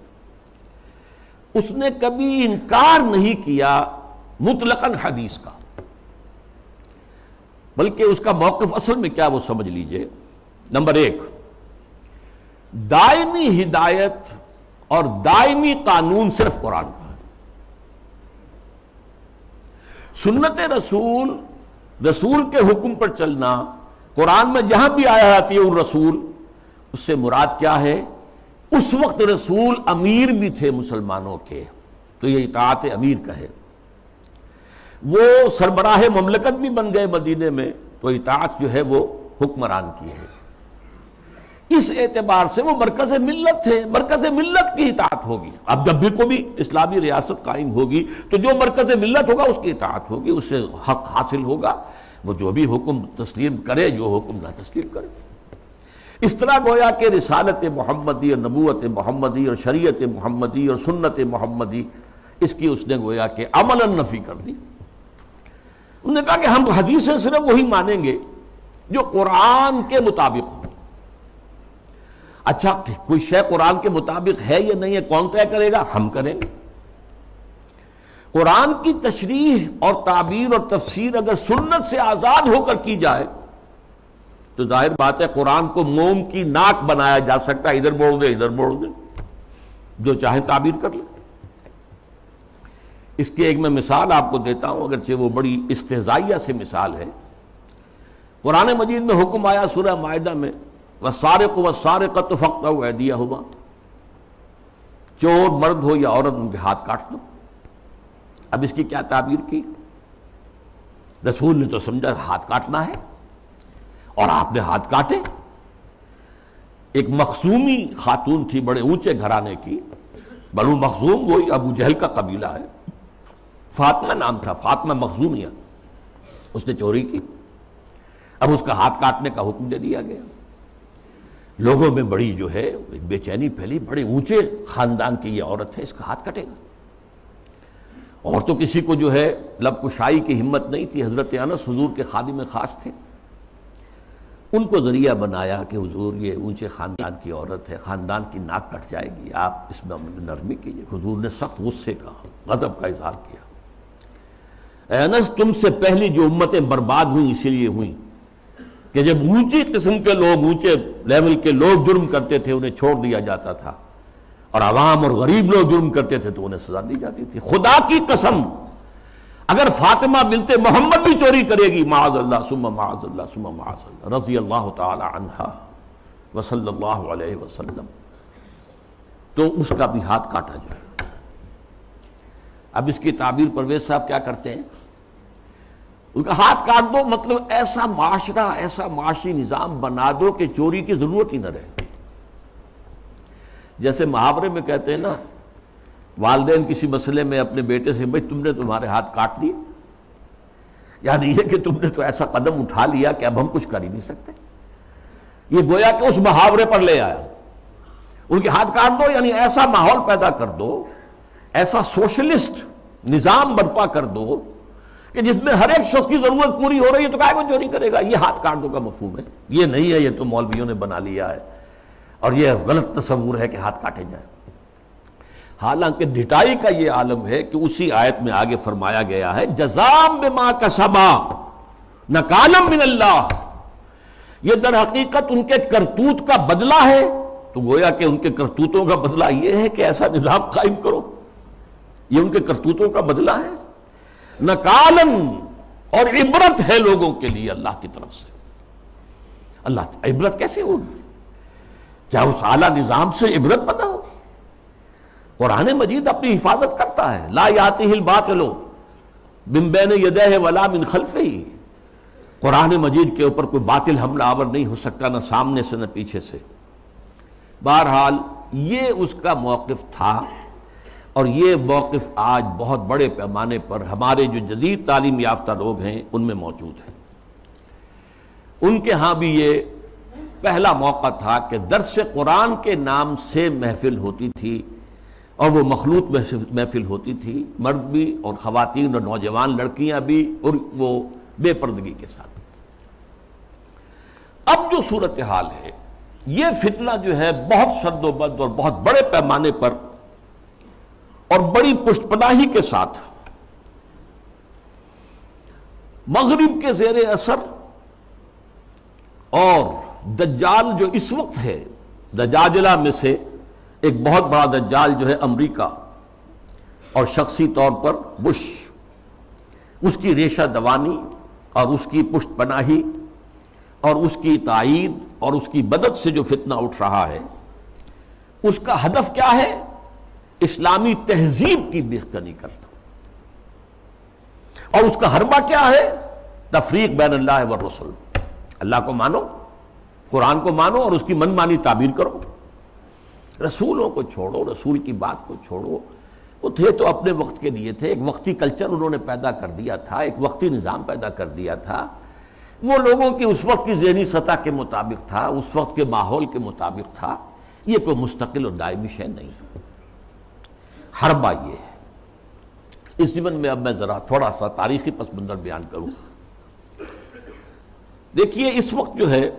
اس نے کبھی انکار نہیں کیا مطلقاً حدیث کا، بلکہ اس کا موقف اصل میں کیا وہ سمجھ لیجئے۔ نمبر 1، دائمی ہدایت اور دائمی قانون صرف قرآن کا ہے۔ سنت رسول کے حکم پر چلنا، قرآن میں جہاں بھی آیا آتی ہے الرسول، اس سے مراد کیا ہے؟ اس وقت رسول امیر بھی تھے مسلمانوں کے، تو یہ اطاعت امیر کا ہے۔ وہ سربراہ مملکت بھی بن گئے مدینے میں، تو اطاعت جو ہے وہ حکمران کی ہے۔ اس اعتبار سے وہ مرکز ملت تھے، مرکز ملت کی اطاعت ہوگی۔ اب جب بھی کوئی اسلامی ریاست قائم ہوگی تو جو مرکز ملت ہوگا اس کی اطاعت ہوگی، اس سے حق حاصل ہوگا، وہ جو بھی حکم تسلیم کرے، جو حکم نہ تسلیم کرے۔ اس طرح گویا کہ رسالت محمدی اور نبوت محمدی اور شریعت محمدی اور سنت محمدی، اس کی اس نے گویا کہ عملاً نفی کر دی۔ انہوں نے کہا کہ ہم حدیثیں صرف وہی مانیں گے جو قرآن کے مطابق ہو۔ اچھا، کوئی شے قرآن کے مطابق ہے یا نہیں ہے کون طے کرے گا؟ ہم کریں گے۔ قرآن کی تشریح اور تعبیر اور تفسیر اگر سنت سے آزاد ہو کر کی جائے تو ظاہر بات ہے قرآن کو موم کی ناک بنایا جا سکتا ہے، ادھر موڑ دے ادھر موڑ دے، جو چاہے تعبیر کر لے۔ اس کی ایک میں مثال آپ کو دیتا ہوں، اگرچہ وہ بڑی استہزائیہ سے مثال ہے۔ قرآن مجید میں حکم آیا سورہ مائدہ میں والسارق والسارقۃ فاقطعوا ایدیہما، چور مرد ہو یا عورت ان کے ہاتھ کاٹ دو۔ اب اس کی کیا تعبیر کی؟ رسول نے تو سمجھا ہاتھ کاٹنا ہے، اور آپ نے ہاتھ کاٹے۔ ایک مخزومی خاتون تھی بڑے اونچے گھرانے کی، بنو مخزوم وہی ابو جہل کا قبیلہ ہے، فاطمہ نام تھا، فاطمہ مخزومیہ، اس نے چوری کی۔ اب اس کا ہاتھ کاٹنے کا حکم دے دیا گیا۔ لوگوں میں بڑی جو ہے بے چینی پھیلی، بڑے اونچے خاندان کی یہ عورت ہے، اس کا ہاتھ کٹے گا۔ اور تو کسی کو جو ہے لب کشائی کی ہمت نہیں تھی۔ حضرت انس حضور کے خادم خاص تھے، ان کو ذریعہ بنایا کہ حضور یہ اونچے خاندان کی عورت ہے، خاندان کی ناک کٹ جائے گی، آپ اس میں نرمی کیجیے۔ حضور نے سخت غصے کا، غضب کا اظہار کیا۔ اے انس، تم سے پہلی جو امتیں برباد ہوئیں اسی لیے ہوئیں کہ جب اونچی قسم کے لوگ، اونچے لیول کے لوگ جرم کرتے تھے انہیں چھوڑ دیا جاتا تھا، اور عوام اور غریب لوگ جرم کرتے تھے تو انہیں سزا دی جاتی تھی۔ خدا کی قسم اگر فاطمہ بنت محمد بھی چوری کرے گی، معاذ اللہ ثم معاذ اللہ ثم معاذ اللہ، رضی اللہ تعالی عنہا وصلی اللہ علیہ وسلم، تو اس کا بھی ہاتھ کاٹا جائے۔ اب اس کی تعبیر پرویز صاحب کیا کرتے ہیں؟ ان کا ہاتھ کاٹ دو، مطلب ایسا معاشرہ، ایسا معاشی نظام بنا دو کہ چوری کی ضرورت ہی نہ رہے۔ جیسے محاورے میں کہتے ہیں نا، والدین کسی مسئلے میں اپنے بیٹے سے، بھائی تم نے تمہارے ہاتھ کاٹ دیے، یعنی یہ کہ تم نے تو ایسا قدم اٹھا لیا کہ اب ہم کچھ کر ہی نہیں سکتے۔ یہ گویا کہ اس محاورے پر لے آیا، ان کے ہاتھ کاٹ دو، یعنی ایسا ماحول پیدا کر دو، ایسا سوشلسٹ نظام برپا کر دو کہ جس میں ہر ایک شخص کی ضرورت پوری ہو رہی ہے تو کائے کو چوری کرے گا۔ یہ ہاتھ کاٹ دو کا مفہوم ہے، یہ نہیں ہے یہ تو مولویوں نے بنا لیا ہے، اور یہ غلط تصور ہے کہ ہاتھ کاٹے جائیں۔ حالانکہ ڈھٹائی کا یہ عالم ہے کہ اسی آیت میں آگے فرمایا گیا ہے جزاء بما کسبا نکالا من اللہ، یہ در حقیقت ان کے کرتوت کا بدلہ ہے۔ تو گویا کہ ان کے کرتوتوں کا بدلہ یہ ہے کہ ایسا نظام قائم کرو، یہ ان کے کرتوتوں کا بدلہ ہے۔ نکالن، اور عبرت ہے لوگوں کے لیے اللہ کی طرف سے۔ اللہ عبرت کیسے ہوگی؟ کیا اس اعلیٰ نظام سے عبرت پیدا ہوگی؟ قرآن مجید اپنی حفاظت کرتا ہے، لا یاتیہ الباطل من بین یدیہ ولا من خلفہ، قرآن مجید کے اوپر کوئی باطل حملہ آور نہیں ہو سکتا، نہ سامنے سے نہ پیچھے سے۔ بہرحال یہ اس کا موقف تھا، اور یہ موقف آج بہت بڑے پیمانے پر ہمارے جو جدید تعلیم یافتہ لوگ ہیں ان میں موجود ہے۔ ان کے ہاں بھی یہ پہلا موقع تھا کہ درس قرآن کے نام سے محفل ہوتی تھی، اور وہ مخلوط محفل ہوتی تھی، مرد بھی اور خواتین اور نوجوان لڑکیاں بھی، اور وہ بے پردگی کے ساتھ۔ اب جو صورتحال ہے، یہ فتنہ جو ہے بہت شد و بد اور بہت بڑے پیمانے پر اور بڑی پشت پناہی کے ساتھ مغرب کے زیر اثر، اور دجال جو اس وقت ہے، دجاجلہ میں سے ایک بہت بڑا دجال جو ہے امریکہ، اور شخصی طور پر بش، اس کی ریشہ دوانی اور اس کی پشت پناہی اور اس کی تائید اور اس کی مدد سے جو فتنہ اٹھ رہا ہے، اس کا ہدف کیا ہے؟ اسلامی تہذیب کی بیخکنی کرنا۔ اور اس کا حربہ کیا ہے؟ تفریق بین اللہ والرسل، اللہ کو مانو، قرآن کو مانو، اور اس کی من مانی تعبیر کرو، رسولوں کو چھوڑو، رسول کی بات کو چھوڑو۔ وہ تھے تو اپنے وقت کے لیے تھے، ایک وقتی کلچر انہوں نے پیدا کر دیا تھا، ایک وقتی نظام پیدا کر دیا تھا، وہ لوگوں کی اس وقت کی ذہنی سطح کے مطابق تھا، اس وقت کے ماحول کے مطابق تھا، یہ کوئی مستقل اور دائمی شے نہیں۔ حربہ یہ ہے۔ اس ضمن میں اب میں ذرا تھوڑا سا تاریخی پس منظر بیان کروں۔ دیکھیے اس وقت جو ہے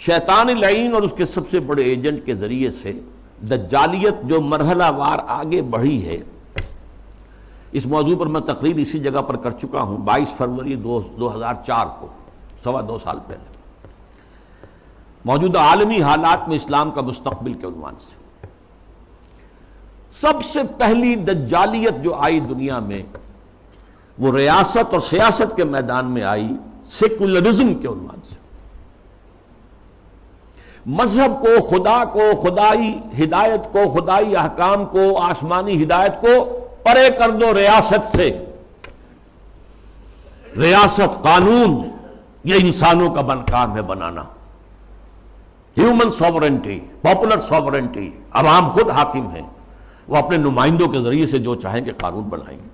شیطان لعین اور اس کے سب سے بڑے ایجنٹ کے ذریعے سے دجالیت جو مرحلہ وار آگے بڑھی ہے، اس موضوع پر میں تقریر اسی جگہ پر کر چکا ہوں 22 فروری 2004 کو، 2.25 سال پہلے، موجودہ عالمی حالات میں اسلام کا مستقبل کے عنوان سے۔ سب سے پہلی دجالیت جو آئی دنیا میں، وہ ریاست اور سیاست کے میدان میں آئی، سیکولرزم کے عنوان سے۔ مذہب کو، خدا کو، خدائی ہدایت کو، خدائی احکام کو، آسمانی ہدایت کو پرے کر دو ریاست سے۔ ریاست، قانون، یہ انسانوں کا کام ہے بنانا۔ ہیومن سوورنٹی، پاپولر سوورنٹی، عوام خود حاکم ہیں، وہ اپنے نمائندوں کے ذریعے سے جو چاہیں گے قانون بنائیں گے۔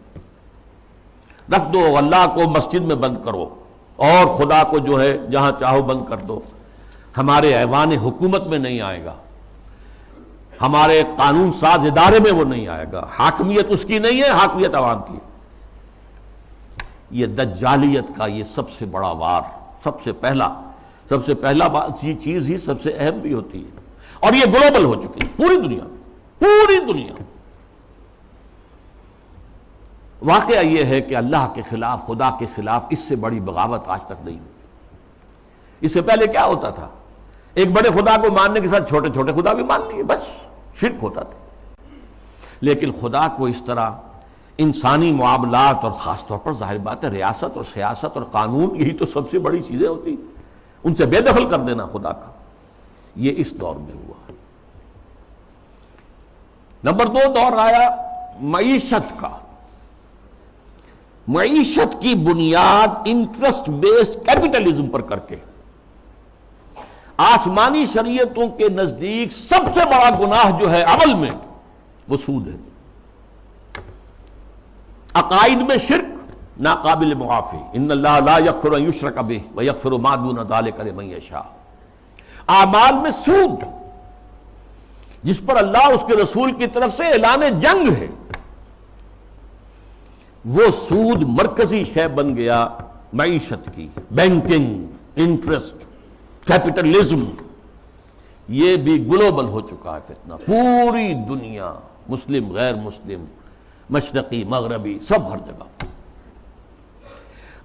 رکھ دو، اللہ کو مسجد میں بند کرو اور خدا کو جو ہے جہاں چاہو بند کر دو، ہمارے ایوان حکومت میں نہیں آئے گا، ہمارے قانون ساز ادارے میں وہ نہیں آئے گا، حاکمیت اس کی نہیں ہے، حاکمیت عوام کی۔ یہ دجالیت کا یہ سب سے بڑا وار، سب سے پہلا چیز ہی سب سے اہم بھی ہوتی ہے، اور یہ گلوبل ہو چکی ہے پوری دنیا میں، پوری دنیا میں۔ واقعہ یہ ہے کہ اللہ کے خلاف، خدا کے خلاف اس سے بڑی بغاوت آج تک نہیں ہوئی۔ اس سے پہلے کیا ہوتا تھا؟ ایک بڑے خدا کو ماننے کے ساتھ چھوٹے چھوٹے خدا بھی مان لیے، بس شرک ہوتا تھا۔ لیکن خدا کو اس طرح انسانی معاملات، اور خاص طور پر ظاہر بات ہے ریاست اور سیاست اور قانون، یہی تو سب سے بڑی چیزیں ہوتی، ان سے بے دخل کر دینا خدا کا، یہ اس دور میں ہوا۔ نمبر 2 دور آیا معیشت کا۔ معیشت کی بنیاد انٹرسٹ بیسڈ کیپٹلزم پر کر کے۔ آسمانی شریعتوں کے نزدیک سب سے بڑا گناہ جو ہے عمل میں، وہ سود ہے۔ عقائد میں شرک ناقابل معافی، ان اللہ لا یغفر ان یشرک بہ ویغفر ما دون ذلک لمن یشاء۔ اعمال میں سود، جس پر اللہ اس کے رسول کی طرف سے اعلان جنگ ہے، وہ سود مرکزی شے بن گیا معیشت کی۔ بینکنگ، انٹرسٹ، کیپٹلزم، یہ بھی گلوبل ہو چکا ہے فتنہ، پوری دنیا، مسلم غیر مسلم، مشرقی مغربی، سب ہر جگہ۔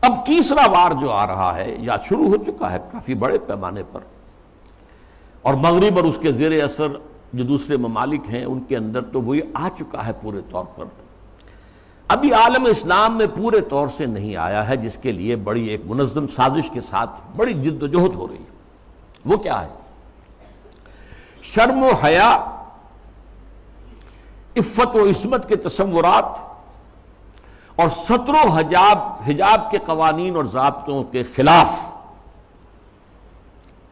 اب تیسرا وار جو آ رہا ہے یا شروع ہو چکا ہے کافی بڑے پیمانے پر، اور مغرب اور اس کے زیر اثر جو دوسرے ممالک ہیں ان کے اندر تو وہی آ چکا ہے پورے طور پر۔ ابھی عالم اسلام میں پورے طور سے نہیں آیا ہے، جس کے لیے بڑی ایک منظم سازش کے ساتھ بڑی جد و جہد ہو رہی ہے۔ وہ کیا ہے؟ شرم و حیا، عفت و عصمت کے تصورات، اور ستر و حجاب کے قوانین اور ضابطوں کے خلاف،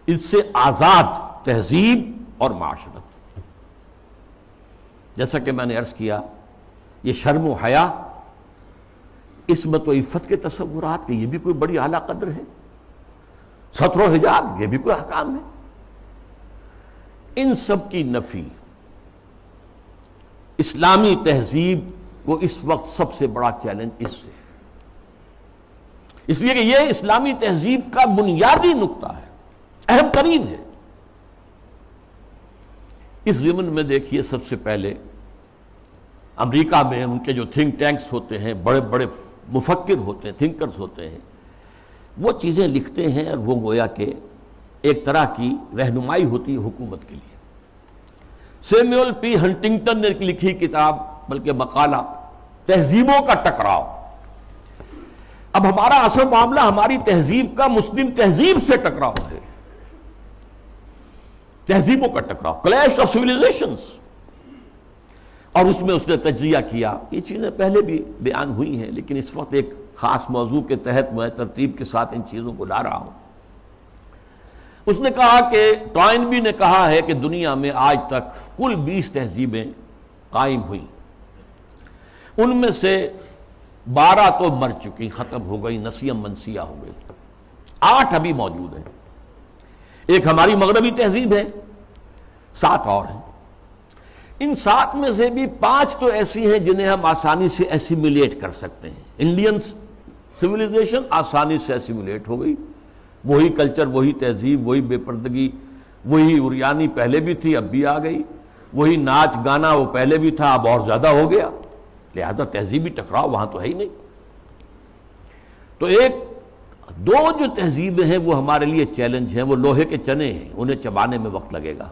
اس سے آزاد تہذیب اور معاشرت۔ جیسا کہ میں نے عرض کیا، یہ شرم و حیا، عصمت و عفت کے تصورات کہ یہ بھی کوئی بڑی اعلیٰ قدر ہے، ستر و حجاب یہ بھی کوئی احکام ہے، ان سب کی نفی اسلامی تہذیب کو اس وقت سب سے بڑا چیلنج اس سے، اس لیے کہ یہ اسلامی تہذیب کا بنیادی نقطہ ہے، اہم ترین ہے۔ اس ضمن میں دیکھیے، سب سے پہلے امریکہ میں ان کے جو تھنک ٹینکس ہوتے ہیں، بڑے بڑے مفکر ہوتے ہیں، تھنکرز ہوتے ہیں، وہ چیزیں لکھتے ہیں، اور وہ گویا کہ ایک طرح کی رہنمائی ہوتی ہے حکومت کے لیے۔ سیموئل پی ہنٹنگٹن نے لکھی کتاب، بلکہ مقالہ، تہذیبوں کا ٹکراؤ۔ اب ہمارا اصل معاملہ ہماری تہذیب کا مسلم تہذیب سے ٹکراؤ ہے، تہذیبوں کا ٹکراؤ، کلیش آف سویلائزیشنز۔ اور اس میں اس نے تجزیہ کیا، یہ چیزیں پہلے بھی بیان ہوئی ہیں، لیکن اس وقت ایک خاص موضوع کے تحت میں ترتیب کے ساتھ ان چیزوں کو لا رہا ہوں۔ اس نے کہا کہ ٹوائنبی نے کہا ہے کہ دنیا میں آج تک کل 20 تہذیبیں قائم ہوئیں، ان میں سے 12 تو مر چکی، ختم ہو گئی، نسیم منسیہ ہو گئی، 8 ابھی موجود ہیں۔ ایک ہماری مغربی تہذیب ہے، 7 اور ہیں۔ ان 7 میں سے بھی 5 تو ایسی ہیں جنہیں ہم آسانی سے ایسیمیلیٹ کر سکتے ہیں۔ انڈین سویلائزیشن آسانی سے ایسیمیلیٹ ہو گئی، وہی کلچر، وہی تہذیب، وہی بے پردگی، وہی اریانی پہلے بھی تھی اب بھی آ گئی، وہی ناچ گانا وہ پہلے بھی تھا اب اور زیادہ ہو گیا، لہذا تہذیبی ٹکراؤ وہاں تو ہے ہی نہیں۔ تو دو جو تہذیبیں ہیں وہ ہمارے لیے چیلنج ہیں، وہ لوہے کے چنے ہیں، انہیں چبانے میں وقت لگے گا۔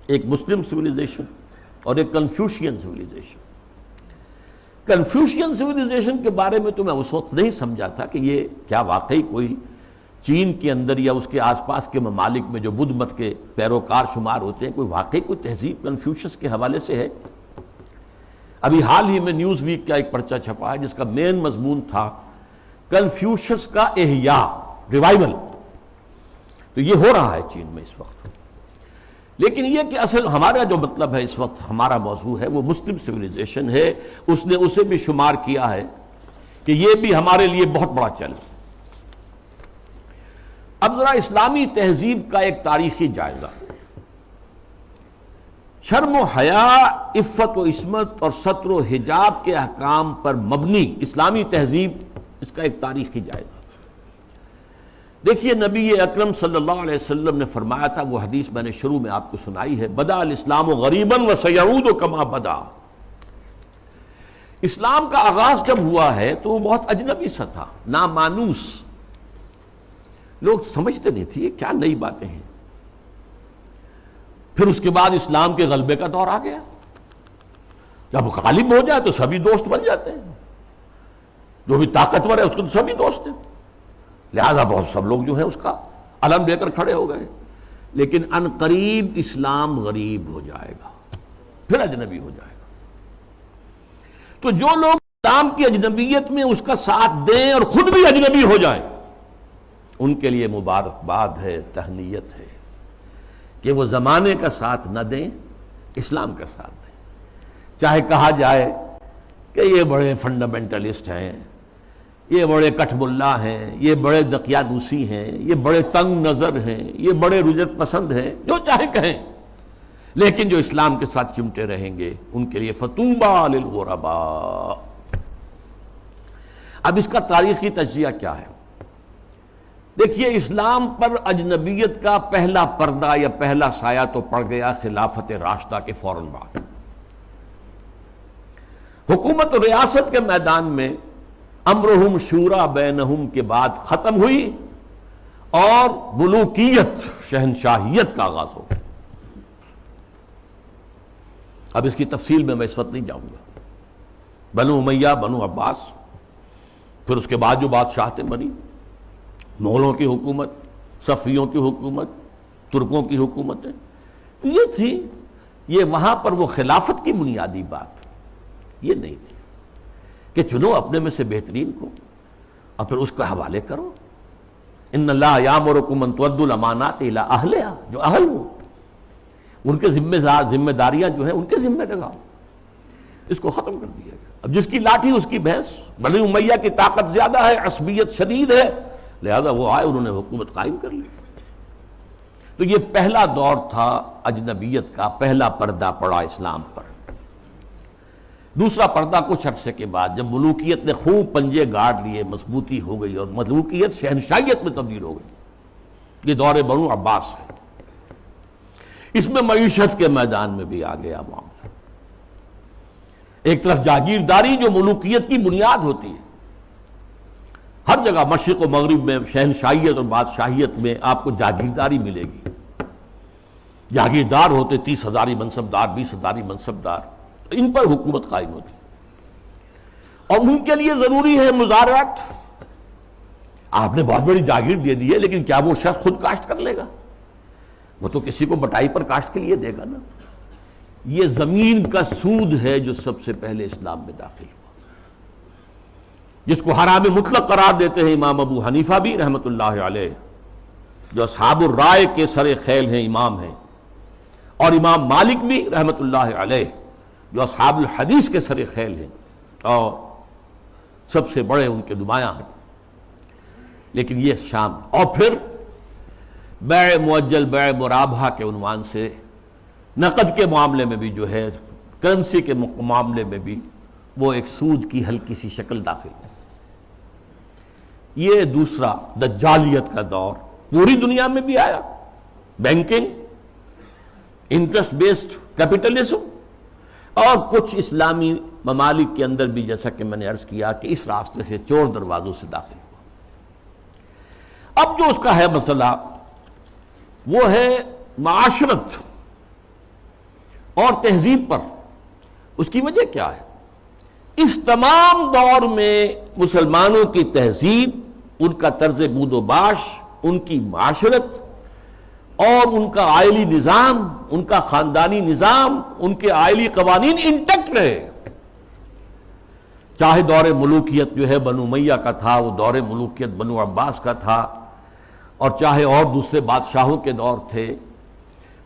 ایک مسلم سویلائزیشن اور ایک کنفیوشین سویلائزیشن۔ کنفیوشین سویلائزیشن کے بارے میں تو میں اس وقت نہیں سمجھا تھا کہ یہ کیا واقعی کوئی چین کے اندر یا اس کے آس پاس کے ممالک میں جو بدھ مت کے پیروکار شمار ہوتے ہیں، کوئی واقعی کوئی تہذیب کنفیوشس کے حوالے سے ہے؟ ابھی حال ہی میں نیوز ویک کا ایک پرچہ چھپا ہے جس کا مین مضمون تھا کنفیوشس کا احیاء، ریوائول۔ تو یہ ہو رہا ہے چین میں اس وقت۔ لیکن یہ کہ اصل ہمارا جو مطلب ہے اس وقت، ہمارا موضوع ہے وہ مسلم سویلائزیشن ہے۔ اس نے اسے بھی شمار کیا ہے کہ یہ بھی ہمارے لیے بہت بڑا چیلنج۔ اب ذرا اسلامی تہذیب کا ایک تاریخی جائزہ، شرم و حیا، عفت و عصمت اور ستر و حجاب کے احکام پر مبنی اسلامی تہذیب، اس کا ایک تاریخی جائزہ۔ دیکھیے نبی اکرم صلی اللہ علیہ وسلم نے فرمایا تھا، وہ حدیث میں نے شروع میں آپ کو سنائی ہے، بدأ الاسلام غریبا وسیعود کما بدا۔ اسلام کا آغاز جب ہوا ہے تو وہ بہت اجنبی سا تھا، نامانوس، لوگ سمجھتے نہیں تھے یہ کیا نئی باتیں ہیں۔ پھر اس کے بعد اسلام کے غلبے کا دور آ گیا، جب غالب ہو جائے تو سبھی دوست بن جاتے ہیں، جو بھی طاقتور ہے اس کو تو سبھی دوست ہیں، لہذا بہت سب لوگ جو ہیں اس کا علم لے کر کھڑے ہو گئے۔ لیکن ان قریب اسلام غریب ہو جائے گا، پھر اجنبی ہو جائے گا۔ تو جو لوگ اسلام کی اجنبیت میں اس کا ساتھ دیں اور خود بھی اجنبی ہو جائیں، ان کے لیے مبارکباد ہے، تہنیت ہے کہ وہ زمانے کا ساتھ نہ دیں، اسلام کا ساتھ دیں۔ چاہے کہا جائے کہ یہ بڑے فنڈامنٹلسٹ ہیں، یہ بڑے کٹھ ملا ہیں، یہ بڑے دقیانوسی ہیں، یہ بڑے تنگ نظر ہیں، یہ بڑے رجت پسند ہیں، جو چاہے کہیں، لیکن جو اسلام کے ساتھ چمٹے رہیں گے ان کے لیے فطوبیٰ للغرباء۔ اب اس کا تاریخی تجزیہ کیا ہے؟ دیکھیے، اسلام پر اجنبیت کا پہلا پردہ یا پہلا سایہ تو پڑ گیا خلافت راشدہ کے فوراً بعد۔ حکومت و ریاست کے میدان میں امرہم شورا بینہم کے بعد ختم ہوئی اور ملوکیت، شہنشاہیت کا آغاز ہو گیا۔ اب اس کی تفصیل میں اس وقت نہیں جاؤں گا۔ بنو امیہ، بنو عباس، پھر اس کے بعد جو بادشاہتیں بنی، مغلوں کی حکومت، صفویوں کی حکومت، ترکوں کی حکومتیں، یہ تھی۔ یہ وہاں پر وہ خلافت کی بنیادی بات یہ نہیں تھی کہ چنو اپنے میں سے بہترین کو اور پھر اس کا حوالے کرو۔ ان اللہ یامرکم ان تؤدوا الامانات الی اہلہا، جو اہل ہو ان کے ذمہ داریاں جو ہیں ان کے ذمہ لگاؤ۔ اس کو ختم کر دیا گیا۔ اب جس کی لاٹھی اس کی بھینس۔ بنی امیہ کی طاقت زیادہ ہے، عصبیت شدید ہے، لہذا وہ آئے، انہوں نے حکومت قائم کر لی۔ تو یہ پہلا دور تھا اجنبیت کا، پہلا پردہ پڑا اسلام پر۔ دوسرا پردہ کچھ عرصے کے بعد جب ملوکیت نے خوب پنجے گاڑ لیے، مضبوطی ہو گئی اور ملوکیت شہنشاہیت میں تبدیل ہو گئی، یہ دور بنو عباس ہے۔ اس میں معیشت کے میدان میں بھی آ گیا معاملہ۔ ایک طرف جاگیرداری جو ملوکیت کی بنیاد ہوتی ہے، ہر جگہ مشرق و مغرب میں شہنشاہیت اور بادشاہیت میں آپ کو جاگیرداری ملے گی۔ جاگیردار ہوتے 30,000 منصبدار، 20,000 منصبدار، ان پر حکومت قائم ہوتی اور ان کے لیے ضروری ہے مزارعت۔ آپ نے بہت بڑی جاگیر دے دی ہے، لیکن کیا وہ شخص خود کاشت کر لے گا؟ وہ تو کسی کو بٹائی پر کاشت کے لیے دے گا نا۔ یہ زمین کا سود ہے جو سب سے پہلے اسلام میں داخل ہوا، جس کو حرام مطلق قرار دیتے ہیں امام ابو حنیفہ بھی رحمۃ اللہ علیہ، جو اصحاب الرائے کے سر خیل ہیں، امام ہیں، اور امام مالک بھی رحمۃ اللہ علیہ جو اصحاب الحدیث کے سر خیل ہیں اور سب سے بڑے ان کے نمایاں ہیں۔ لیکن یہ شام، اور پھر بیع معجل، بیع مرابحہ کے عنوان سے نقد کے معاملے میں بھی جو ہے، کرنسی کے معاملے میں بھی وہ ایک سود کی ہلکی سی شکل داخل ہے۔ یہ دوسرا دجالیت کا دور پوری دنیا میں بھی آیا، بینکنگ، انٹرسٹ بیسڈ کیپٹلزم، اور کچھ اسلامی ممالک کے اندر بھی، جیسا کہ میں نے عرض کیا کہ اس راستے سے چور دروازوں سے داخل ہوا۔ اب جو اس کا ہے مسئلہ وہ ہے معاشرت اور تہذیب پر۔ اس کی وجہ کیا ہے؟ اس تمام دور میں مسلمانوں کی تہذیب، ان کا طرز بود و باش ان کی معاشرت اور ان کا عائلی نظام، ان کا خاندانی نظام، ان کے عائلی قوانین انٹیکٹ رہے. چاہے دور ملوکیت جو ہے بنو امیہ کا تھا، وہ دور ملوکیت بنو عباس کا تھا، اور چاہے اور دوسرے بادشاہوں کے دور تھے،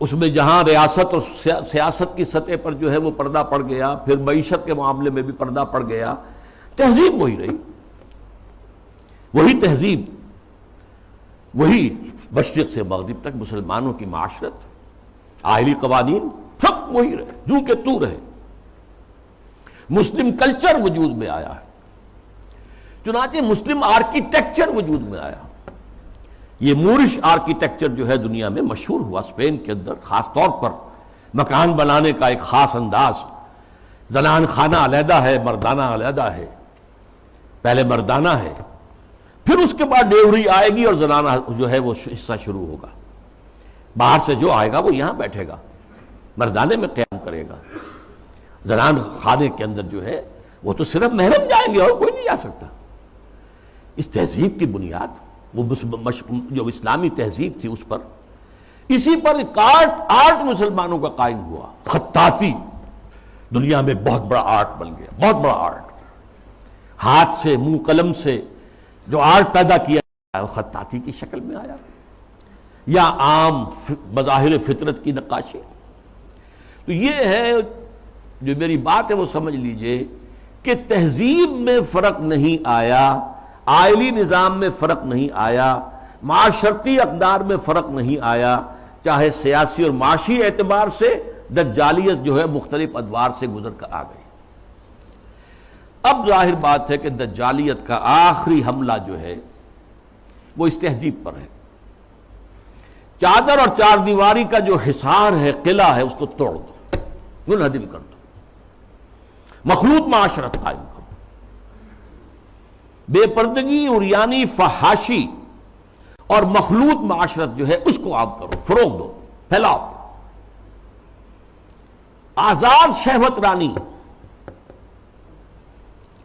اس میں جہاں ریاست اور سیاست کی سطح پر جو ہے وہ پردہ پڑ گیا، پھر معیشت کے معاملے میں بھی پردہ پڑ گیا، تہذیب وہی رہی. وہی تہذیب، وہی مشرق سے مغرب تک مسلمانوں کی معاشرت، عائلی قوانین سب وہی رہے، جو کہ تو رہے. مسلم کلچر وجود میں آیا ہے، چنانچہ مسلم آرکیٹیکچر وجود میں آیا. یہ مورش آرکیٹیکچر جو ہے دنیا میں مشہور ہوا، اسپین کے اندر خاص طور پر مکان بنانے کا ایک خاص انداز. زنان خانہ علیحدہ ہے، مردانہ علیحدہ ہے. پہلے مردانہ ہے، پھر اس کے بعد ڈیوری آئے گی اور زنانہ جو ہے وہ حصہ شروع ہوگا. باہر سے جو آئے گا وہ یہاں بیٹھے گا، مردانے میں قیام کرے گا. زنان خانے کے اندر جو ہے وہ تو صرف محرم جائیں گے اور کوئی نہیں جا سکتا. اس تہذیب کی بنیاد وہ جو اسلامی تہذیب تھی اس پر، اسی پر ایک آرٹ مسلمانوں کا قائم ہوا. خطاطی دنیا میں بہت بڑا آرٹ بن گیا، بہت بڑا آرٹ. ہاتھ سے، منہ قلم سے جو آرٹ پیدا کیا ہے وہ خطاطی کی شکل میں آیا، یا عام بظاہر فطرت کی نقاشی. تو یہ ہے جو میری بات ہے وہ سمجھ لیجئے کہ تہذیب میں فرق نہیں آیا، عائلی نظام میں فرق نہیں آیا، معاشرتی اقدار میں فرق نہیں آیا، چاہے سیاسی اور معاشی اعتبار سے دجالیت جو ہے مختلف ادوار سے گزر کر آ گئی. اب ظاہر بات ہے کہ دجالیت کا آخری حملہ جو ہے وہ اس تہذیب پر ہے. چادر اور چار دیواری کا جو حصار ہے، قلعہ ہے، اس کو توڑ دو، منہدم کر دو، مخلوط معاشرت قائم کرو. بے پردگی، عریانی، فحاشی اور مخلوط معاشرت جو ہے اس کو عام کرو، فروغ دو، پھیلاؤ. آزاد شہوت رانی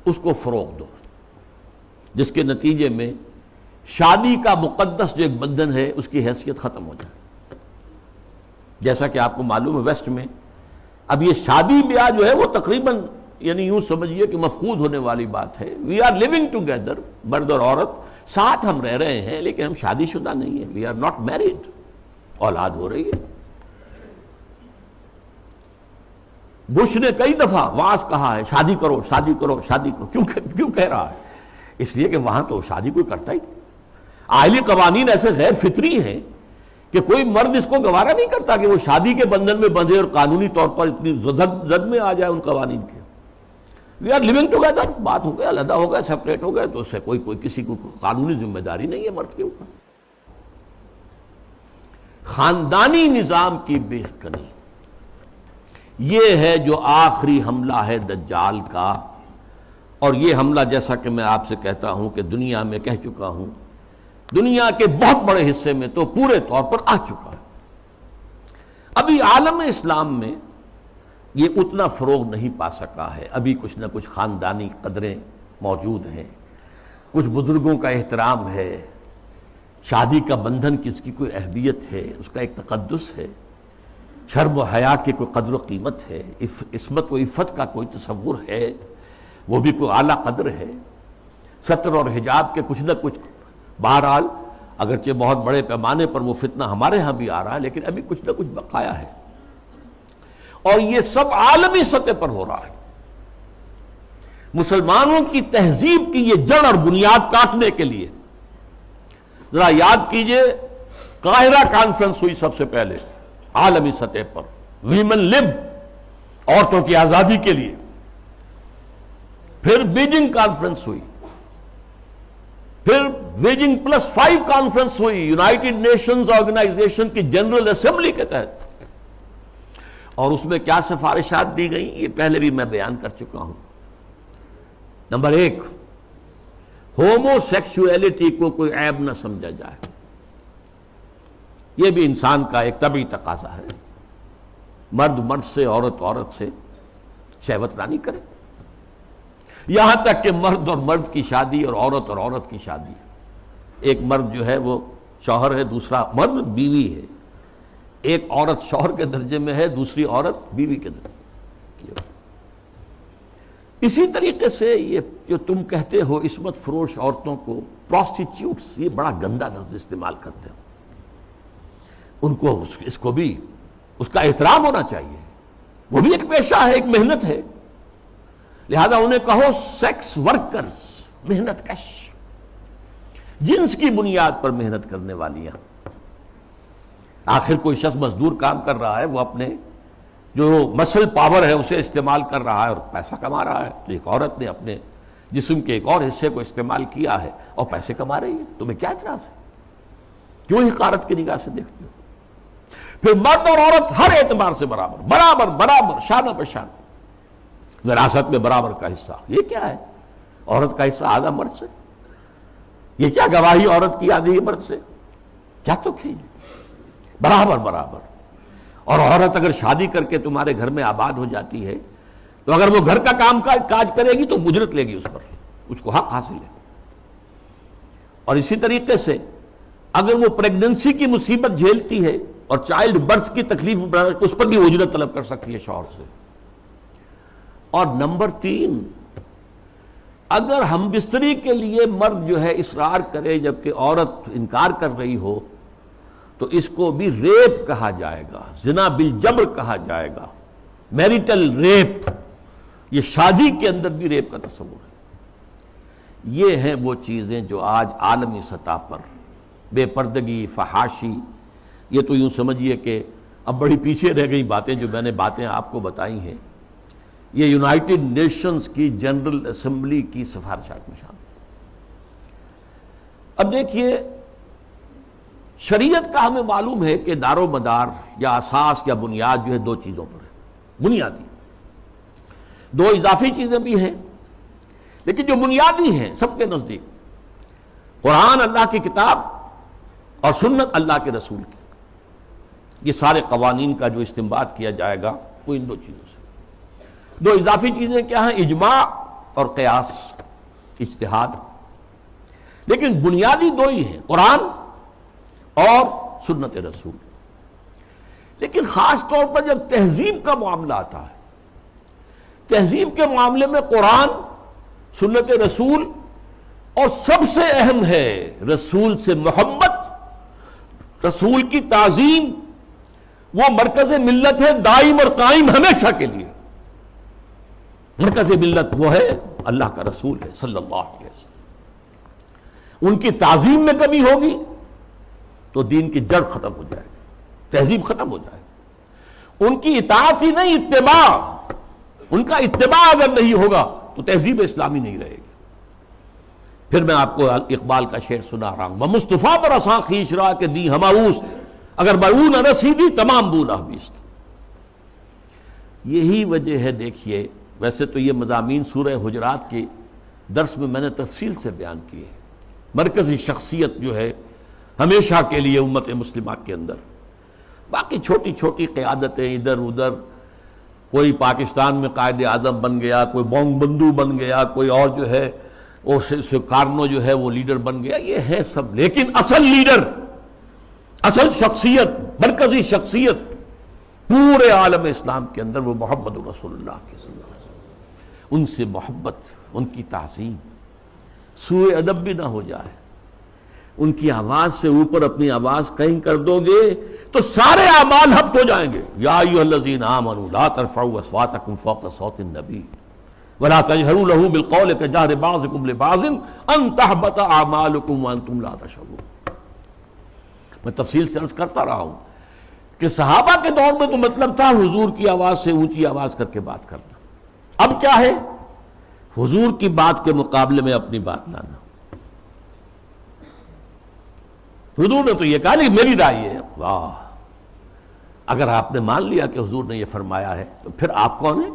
اس کو فروغ دو، جس کے نتیجے میں شادی کا مقدس جو ایک بندھن ہے اس کی حیثیت ختم ہو جائے. جیسا کہ آپ کو معلوم ہے ویسٹ میں اب یہ شادی بیاہ جو ہے وہ تقریباً یعنی یوں سمجھیے کہ مفقود ہونے والی بات ہے. وی آر لیونگ ٹوگیدر، مرد اور عورت ساتھ ہم رہ رہے ہیں، لیکن ہم شادی شدہ نہیں ہیں. We are not married. اولاد ہو رہی ہے. بش نے کئی دفعہ واعظ کہا ہے شادی کرو، شادی کرو، شادی کرو. کیوں کہہ رہا ہے؟ اس لیے کہ وہاں تو شادی کوئی کرتا ہی نہیں. عائلی قوانین ایسے غیر فطری ہیں کہ کوئی مرد اس کو گوارا نہیں کرتا کہ وہ شادی کے بندھن میں بندھے اور قانونی طور پر اتنی زد میں آ جائے ان قوانین کے. وی آر لیونگ ٹوگیدر، بات ہو گیا، علیحدہ ہو گیا، سپریٹ ہو گئے، تو اس سے کوئی کسی کو قانونی ذمہ داری نہیں ہے مرد کے اوپر. خاندانی نظام کی بے کنی یہ ہے جو آخری حملہ ہے دجال کا. اور یہ حملہ جیسا کہ میں آپ سے کہتا ہوں کہ دنیا میں کہہ چکا ہوں، دنیا کے بہت بڑے حصے میں تو پورے طور پر آ چکا ہے. ابھی عالم اسلام میں یہ اتنا فروغ نہیں پا سکا ہے. ابھی کچھ نہ کچھ خاندانی قدریں موجود ہیں، کچھ بزرگوں کا احترام ہے، شادی کا بندھن کی اس کی کوئی اہمیت ہے، اس کا ایک تقدس ہے، شرم و حیا کی کوئی قدر و قیمت ہے، عصمت و عفت کا کوئی تصور ہے، وہ بھی کوئی اعلیٰ قدر ہے. ستر اور حجاب کے کچھ نہ کچھ، بہرحال اگرچہ بہت بڑے پیمانے پر وہ فتنہ ہمارے ہاں بھی آ رہا ہے، لیکن ابھی کچھ نہ کچھ بقایا ہے. اور یہ سب عالمی سطح پر ہو رہا ہے. مسلمانوں کی تہذیب کی یہ جڑ اور بنیاد کاٹنے کے لیے ذرا یاد کیجئے، قاہرہ کانفرنس ہوئی سب سے پہلے عالمی سطح پر، ویمن لب، عورتوں کی آزادی کے لیے. پھر بیجنگ کانفرنس ہوئی، پھر بیجنگ +5 کانفرنس ہوئی یونائٹڈ نیشنز آرگنائزیشن کی جنرل اسمبلی کے تحت. اور اس میں کیا سفارشات دی گئیں یہ پہلے بھی میں بیان کر چکا ہوں. نمبر 1، ہومو سیکسولیٹی کو کوئی عیب نہ سمجھا جائے. یہ بھی انسان کا ایک طبعی تقاضا ہے. مرد مرد سے، عورت عورت سے شہوت رانی کرے. یہاں تک کہ مرد اور مرد کی شادی اور عورت کی شادی، ایک مرد جو ہے وہ شوہر ہے، دوسرا مرد بیوی ہے. ایک عورت شوہر کے درجے میں ہے، دوسری عورت بیوی کے درجے میں. اسی طریقے سے یہ جو تم کہتے ہو عصمت فروش عورتوں کو پروسٹیچیوٹس، یہ بڑا گندا لفظ استعمال کرتے ہو. ان کو اس کو بھی اس کا احترام ہونا چاہیے. وہ بھی ایک پیشہ ہے، ایک محنت ہے. لہذا انہیں کہو سیکس ورکرز، محنت کش، جنس کی بنیاد پر محنت کرنے والیاں. آخر کوئی شخص مزدور کام کر رہا ہے، وہ اپنے جو مسل پاور ہے اسے استعمال کر رہا ہے اور پیسہ کما رہا ہے. تو ایک عورت نے اپنے جسم کے ایک اور حصے کو استعمال کیا ہے اور پیسے کما رہی ہے. تمہیں کیا اعتراض ہے؟ کیوں حقارت کی نگاہ سے دیکھتے ہو؟ پھر مرد اور عورت ہر اعتبار سے برابر برابر برابر، شانہ بہ شانہ، وراثت میں برابر کا حصہ. یہ کیا ہے؟ عورت کا حصہ آدھا مرد سے. یہ کیا گواہی عورت کی آدھی مرد سے؟ کیا تو کھیل برابر برابر. اور عورت اگر شادی کر کے تمہارے گھر میں آباد ہو جاتی ہے تو اگر وہ گھر کا کام کاج کرے گی تو اجرت لے گی اس پر، اس کو حق حاصل ہے. اور اسی طریقے سے اگر وہ پریگننسی کی مصیبت جھیلتی ہے اور چائلڈ برتھ کی تکلیف اس پر بھی اجرت طلب کر سکتی ہے شوہر سے. اور نمبر 3، اگر ہم بستری کے لیے مرد جو ہے اصرار کرے جبکہ عورت انکار کر رہی ہو تو اس کو بھی ریپ کہا جائے گا، زنا بالجبر کہا جائے گا، میریٹل ریپ. یہ شادی کے اندر بھی ریپ کا تصور ہے. یہ ہیں وہ چیزیں جو آج عالمی سطح پر بے پردگی، فحاشی، یہ تو یوں سمجھیے کہ اب بڑی پیچھے رہ گئی باتیں. جو میں نے باتیں آپ کو بتائی ہیں یہ یونائٹڈ نیشنز کی جنرل اسمبلی کی سفارشات میں شامل. اب دیکھیے، شریعت کا ہمیں معلوم ہے کہ دار و مدار یا اساس یا بنیاد جو ہے 2 چیزوں پر ہے، بنیادی. 2 اضافی چیزیں بھی ہیں لیکن جو بنیادی ہیں سب کے نزدیک، قرآن اللہ کی کتاب اور سنت اللہ کے رسول کی. یہ سارے قوانین کا جو استنباط کیا جائے گا وہ ان 2 چیزوں سے. 2 اضافی چیزیں کیا ہیں؟ اجماع اور قیاس، اجتہاد. لیکن بنیادی 2 ہی ہیں، قرآن اور سنت رسول. لیکن خاص طور پر جب تہذیب کا معاملہ آتا ہے، تہذیب کے معاملے میں قرآن، سنت رسول، اور سب سے اہم ہے رسول سے محبت، رسول کی تعظیم. وہ مرکز ملت ہے دائم اور قائم ہمیشہ کے لیے. مرکز ملت وہ ہے اللہ کا رسول ہے صلی اللہ علیہ وسلم. ان کی تعظیم میں کمی ہوگی تو دین کی جڑ ختم ہو جائے گی، تہذیب ختم ہو جائے گی. ان کی اطاعت ہی نہیں، اتباع. ان کا اتباع اگر نہیں ہوگا تو تہذیب اسلامی نہیں رہے گی. پھر میں آپ کو اقبال کا شعر سنا رہا ہوں، وہ مصطفیٰ پر اساں خیش را کے دی ہماؤس، اگر برو نہ رسیدی تمام بولا بیست. یہی وجہ ہے. دیکھیے، ویسے تو یہ مضامین سورہ حجرات کے درس میں نے تفصیل سے بیان کیے. مرکزی شخصیت جو ہے ہمیشہ کے لیے امت مسلمہ کے اندر، باقی چھوٹی چھوٹی قیادتیں ادھر ادھر، کوئی پاکستان میں قائد اعظم بن گیا، کوئی بونگ بندو بن گیا، کوئی اور جو ہے وہ کارنو جو ہے وہ لیڈر بن گیا، یہ ہے سب. لیکن اصل لیڈر، اصل شخصیت، مرکزی شخصیت پورے عالم اسلام کے اندر وہ محمد رسول اللہ کے صلی اللہ علیہ وسلم. ان سے محبت، ان کی تعظیم، سوء ادب بھی نہ ہو جائے. ان کی آواز سے اوپر اپنی آواز کہیں کر دو گے تو سارے اعمال حبط ہو جائیں گے. یا ایھا الذین آمنوا لا ترفعوا اصواتکم فوق صوت النبی ولا تجهروا له بالقول كجهر بعضكم لبعض ان تحبط اعمالكم وانتم لا تشعرون. میں تفصیل سے عرض کرتا رہا ہوں کہ صحابہ کے دور میں تو مطلب تھا حضور کی آواز سے اونچی آواز کر کے بات کرنا. اب کیا ہے؟ حضور کی بات کے مقابلے میں اپنی بات لانا. حضور نے تو یہ کہا نہیں میری رائے ہے. واہ، اگر آپ نے مان لیا کہ حضور نے یہ فرمایا ہے تو پھر آپ کون ہیں؟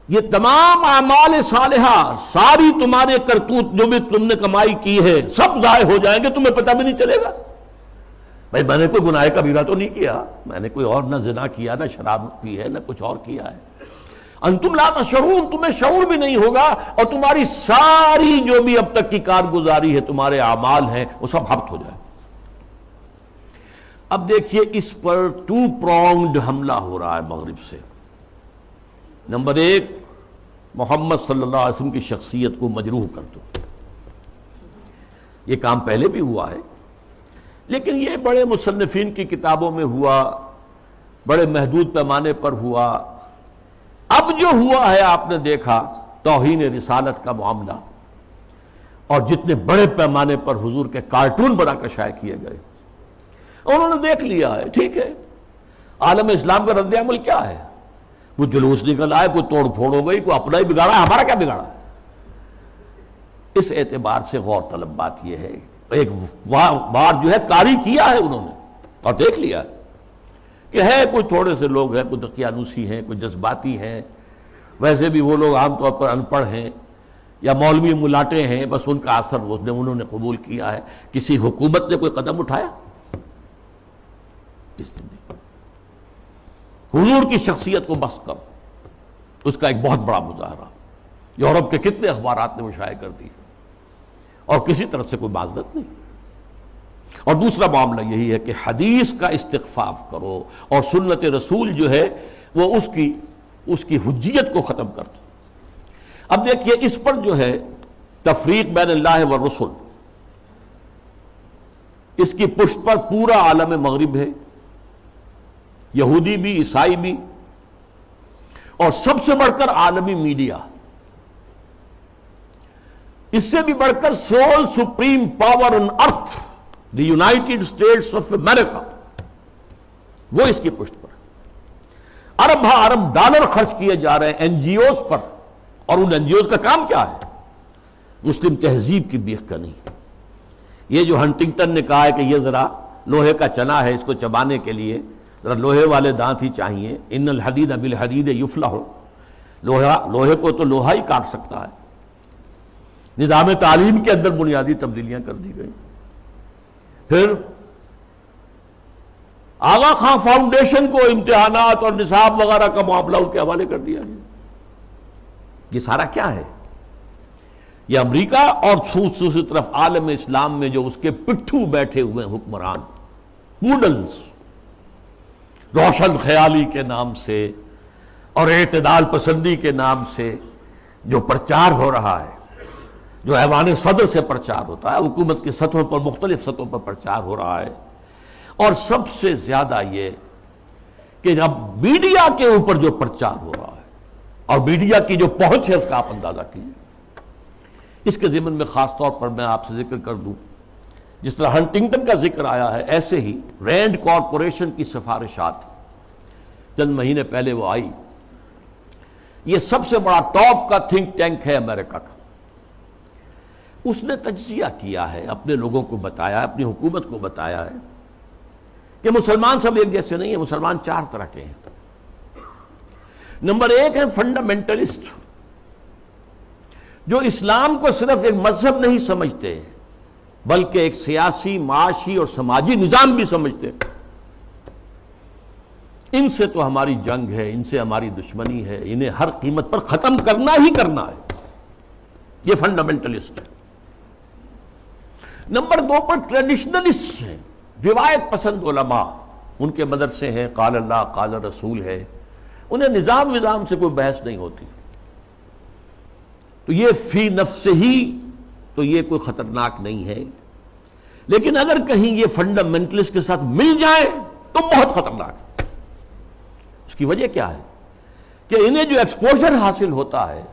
یہ تمام اعمال صالحہ، ساری تمہارے کرتوت جو بھی تم نے کمائی کی ہے سب ضائع ہو جائیں گے، تمہیں پتہ بھی نہیں چلے گا. بھائی میں نے کوئی گناہ کبیرہ تو نہیں کیا، میں نے کوئی اور نہ زنا کیا، نہ شراب پی ہے، نہ کچھ اور کیا ہے. انتم لا تشعرون، تمہیں شعور بھی نہیں ہوگا، اور تمہاری ساری جو بھی اب تک کی کارگزاری ہے، تمہارے اعمال ہیں، وہ سب ہبط ہو جائے۔ اب دیکھیے اس پر 2 pronged حملہ ہو رہا ہے مغرب سے۔ نمبر 1، محمد صلی اللہ علیہ وسلم کی شخصیت کو مجروح کر دو۔ یہ کام پہلے بھی ہوا ہے، لیکن یہ بڑے مصنفین کی کتابوں میں ہوا، بڑے محدود پیمانے پر ہوا۔ اب جو ہوا ہے آپ نے دیکھا توہین رسالت کا معاملہ، اور جتنے بڑے پیمانے پر حضور کے کارٹون بنا کر شائع کیے گئے، انہوں نے دیکھ لیا ہے، ٹھیک ہے، عالم اسلام کا رد عمل کیا ہے؟ کوئی جلوس نکل آئے، کوئی توڑ پھوڑ ہو گئی، کوئی اپنا ہی بگاڑا، ہمارا کیا بگاڑا؟ اس اعتبار سے غور طلب بات یہ ہے، ایک بار جو ہے کاری کیا ہے انہوں نے، اور دیکھ لیا ہے کہ ہے کوئی تھوڑے سے لوگ ہیں، کوئی دقیانوسی ہیں، کوئی جذباتی ہیں، ویسے بھی وہ لوگ عام طور پر ان پڑھ ہیں یا مولوی ملاٹے ہیں، بس ان کا اثر انہوں نے قبول کیا ہے۔ کسی حکومت نے کوئی قدم اٹھایا؟ حضور کی شخصیت کو بس کر، اس کا ایک بہت بڑا مظاہرہ یورپ کے کتنے اخبارات نے وہ شائع کر دی، اور کسی طرف سے کوئی معذرت نہیں۔ اور دوسرا معاملہ یہی ہے کہ حدیث کا استخفاف کرو، اور سنت رسول جو ہے وہ اس کی حجیت کو ختم کر دو۔ اب دیکھیے اس پر جو ہے تفریق بین اللہ والرسل، اس کی پشت پر پورا عالم مغرب ہے، یہودی بھی، عیسائی بھی، اور سب سے بڑھ کر عالمی میڈیا، اس سے بھی بڑھ کر civil supreme power on earth, the United States of America, وہ اس کی پشت پر ارب ارب ڈالر خرچ کیے جا رہے ہیں این جی اوز پر، اور ان این جی اوز کا کام کیا ہے؟ مسلم تہذیب کی بیخ کا نہیں۔ یہ جو ہنٹنگٹن نے کہا ہے کہ یہ ذرا لوہے کا چنا ہے، اس کو چبانے کے لیے ذرا لوہے والے دانت ہی چاہیے، ان الحدید بالحدید یفلح، لوہے کو تو لوہا ہی کاٹ سکتا ہے۔ نظام تعلیم کے اندر بنیادی تبدیلیاں کر دی گئی۔ پھر آغا خان فاؤنڈیشن کو امتحانات اور نصاب وغیرہ کا معاملہ ان کے حوالے کر دیا گیا۔ یہ سارا کیا ہے؟ یہ امریکہ اور دوسری طرف عالم اسلام میں جو اس کے پٹھو بیٹھے ہوئے حکمران، پوڈلز، روشن خیالی کے نام سے اور اعتدال پسندی کے نام سے جو پرچار ہو رہا ہے، جو ایوان صدر سے پرچار ہوتا ہے، حکومت کی سطحوں پر، مختلف سطحوں پر پرچار ہو رہا ہے، اور سب سے زیادہ یہ کہ اب میڈیا کے اوپر جو پرچار ہو رہا ہے، اور میڈیا کی جو پہنچ ہے اس کا آپ اندازہ کیجیے۔ اس کے ضمن میں خاص طور پر میں آپ سے ذکر کر دوں، جس طرح ہنٹنگٹن کا ذکر آیا ہے، ایسے ہی رینڈ کارپوریشن کی سفارشات چند مہینے پہلے وہ آئی۔ یہ سب سے بڑا ٹاپ کا تھنک ٹینک ہے امریکہ کا۔ اس نے تجزیہ کیا ہے، اپنے لوگوں کو بتایا، اپنی حکومت کو بتایا ہے کہ مسلمان سب ایک جیسے نہیں ہیں، مسلمان 4 طرح کے ہیں۔ نمبر 1 ہے فنڈامنٹلسٹ، جو اسلام کو صرف ایک مذہب نہیں سمجھتے بلکہ ایک سیاسی، معاشی اور سماجی نظام بھی سمجھتے۔ ان سے تو ہماری جنگ ہے، ان سے ہماری دشمنی ہے، انہیں ہر قیمت پر ختم کرنا ہی کرنا ہے، یہ فنڈامنٹلسٹ ہے۔ نمبر 2 پر ٹریڈیشنلسٹ ہیں، روایت پسند علماء، ان کے مدرسے ہیں، قال اللہ قال رسول ہے، انہیں نظام سے کوئی بحث نہیں ہوتی، تو یہ فی نفس ہی تو یہ کوئی خطرناک نہیں ہے، لیکن اگر کہیں یہ فنڈامنٹلسٹ کے ساتھ مل جائے تو بہت خطرناک ہے۔ اس کی وجہ کیا ہے کہ انہیں جو ایکسپوژر حاصل ہوتا ہے،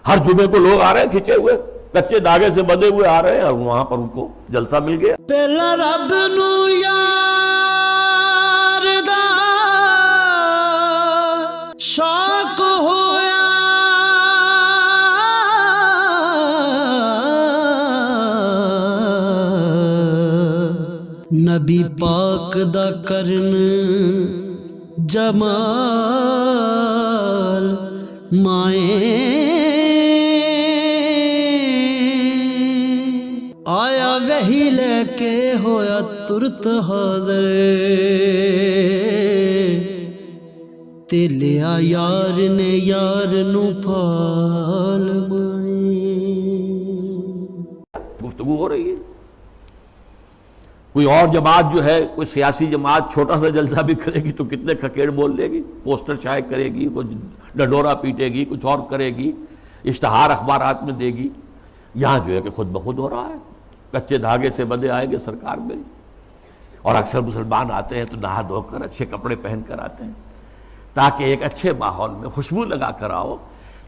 ہر جمعے کو لوگ آ رہے ہیں کھچے ہوئے، کچے دھاگے سے بندھے ہوئے آ رہے ہیں، اور وہاں پر ان کو جلسہ مل گیا۔ پہلا رب نو یار دا شوق ہویا، نبی پاک دا کرن جمال مائیں آیا وہی لے کے ہویا ترت حاضر، تے لیا یار نے یار نو پھال مائے۔ گفتگو ہو رہی ہے، کوئی اور جماعت جو ہے، کوئی سیاسی جماعت چھوٹا سا جلسہ بھی کرے گی تو کتنے کھکیڑ بول لے گی، پوسٹر شائع کرے گی، کوئی ڈنڈورا پیٹے گی، کچھ اور کرے گی، اشتہار اخبارات میں دے گی۔ یہاں جو ہے کہ خود بخود ہو رہا ہے، کچے دھاگے سے بندے آئیں گے سرکار میں، اور اکثر مسلمان آتے ہیں تو نہا دھو کر اچھے کپڑے پہن کر آتے ہیں تاکہ ایک اچھے ماحول میں خوشبو لگا کر آؤ،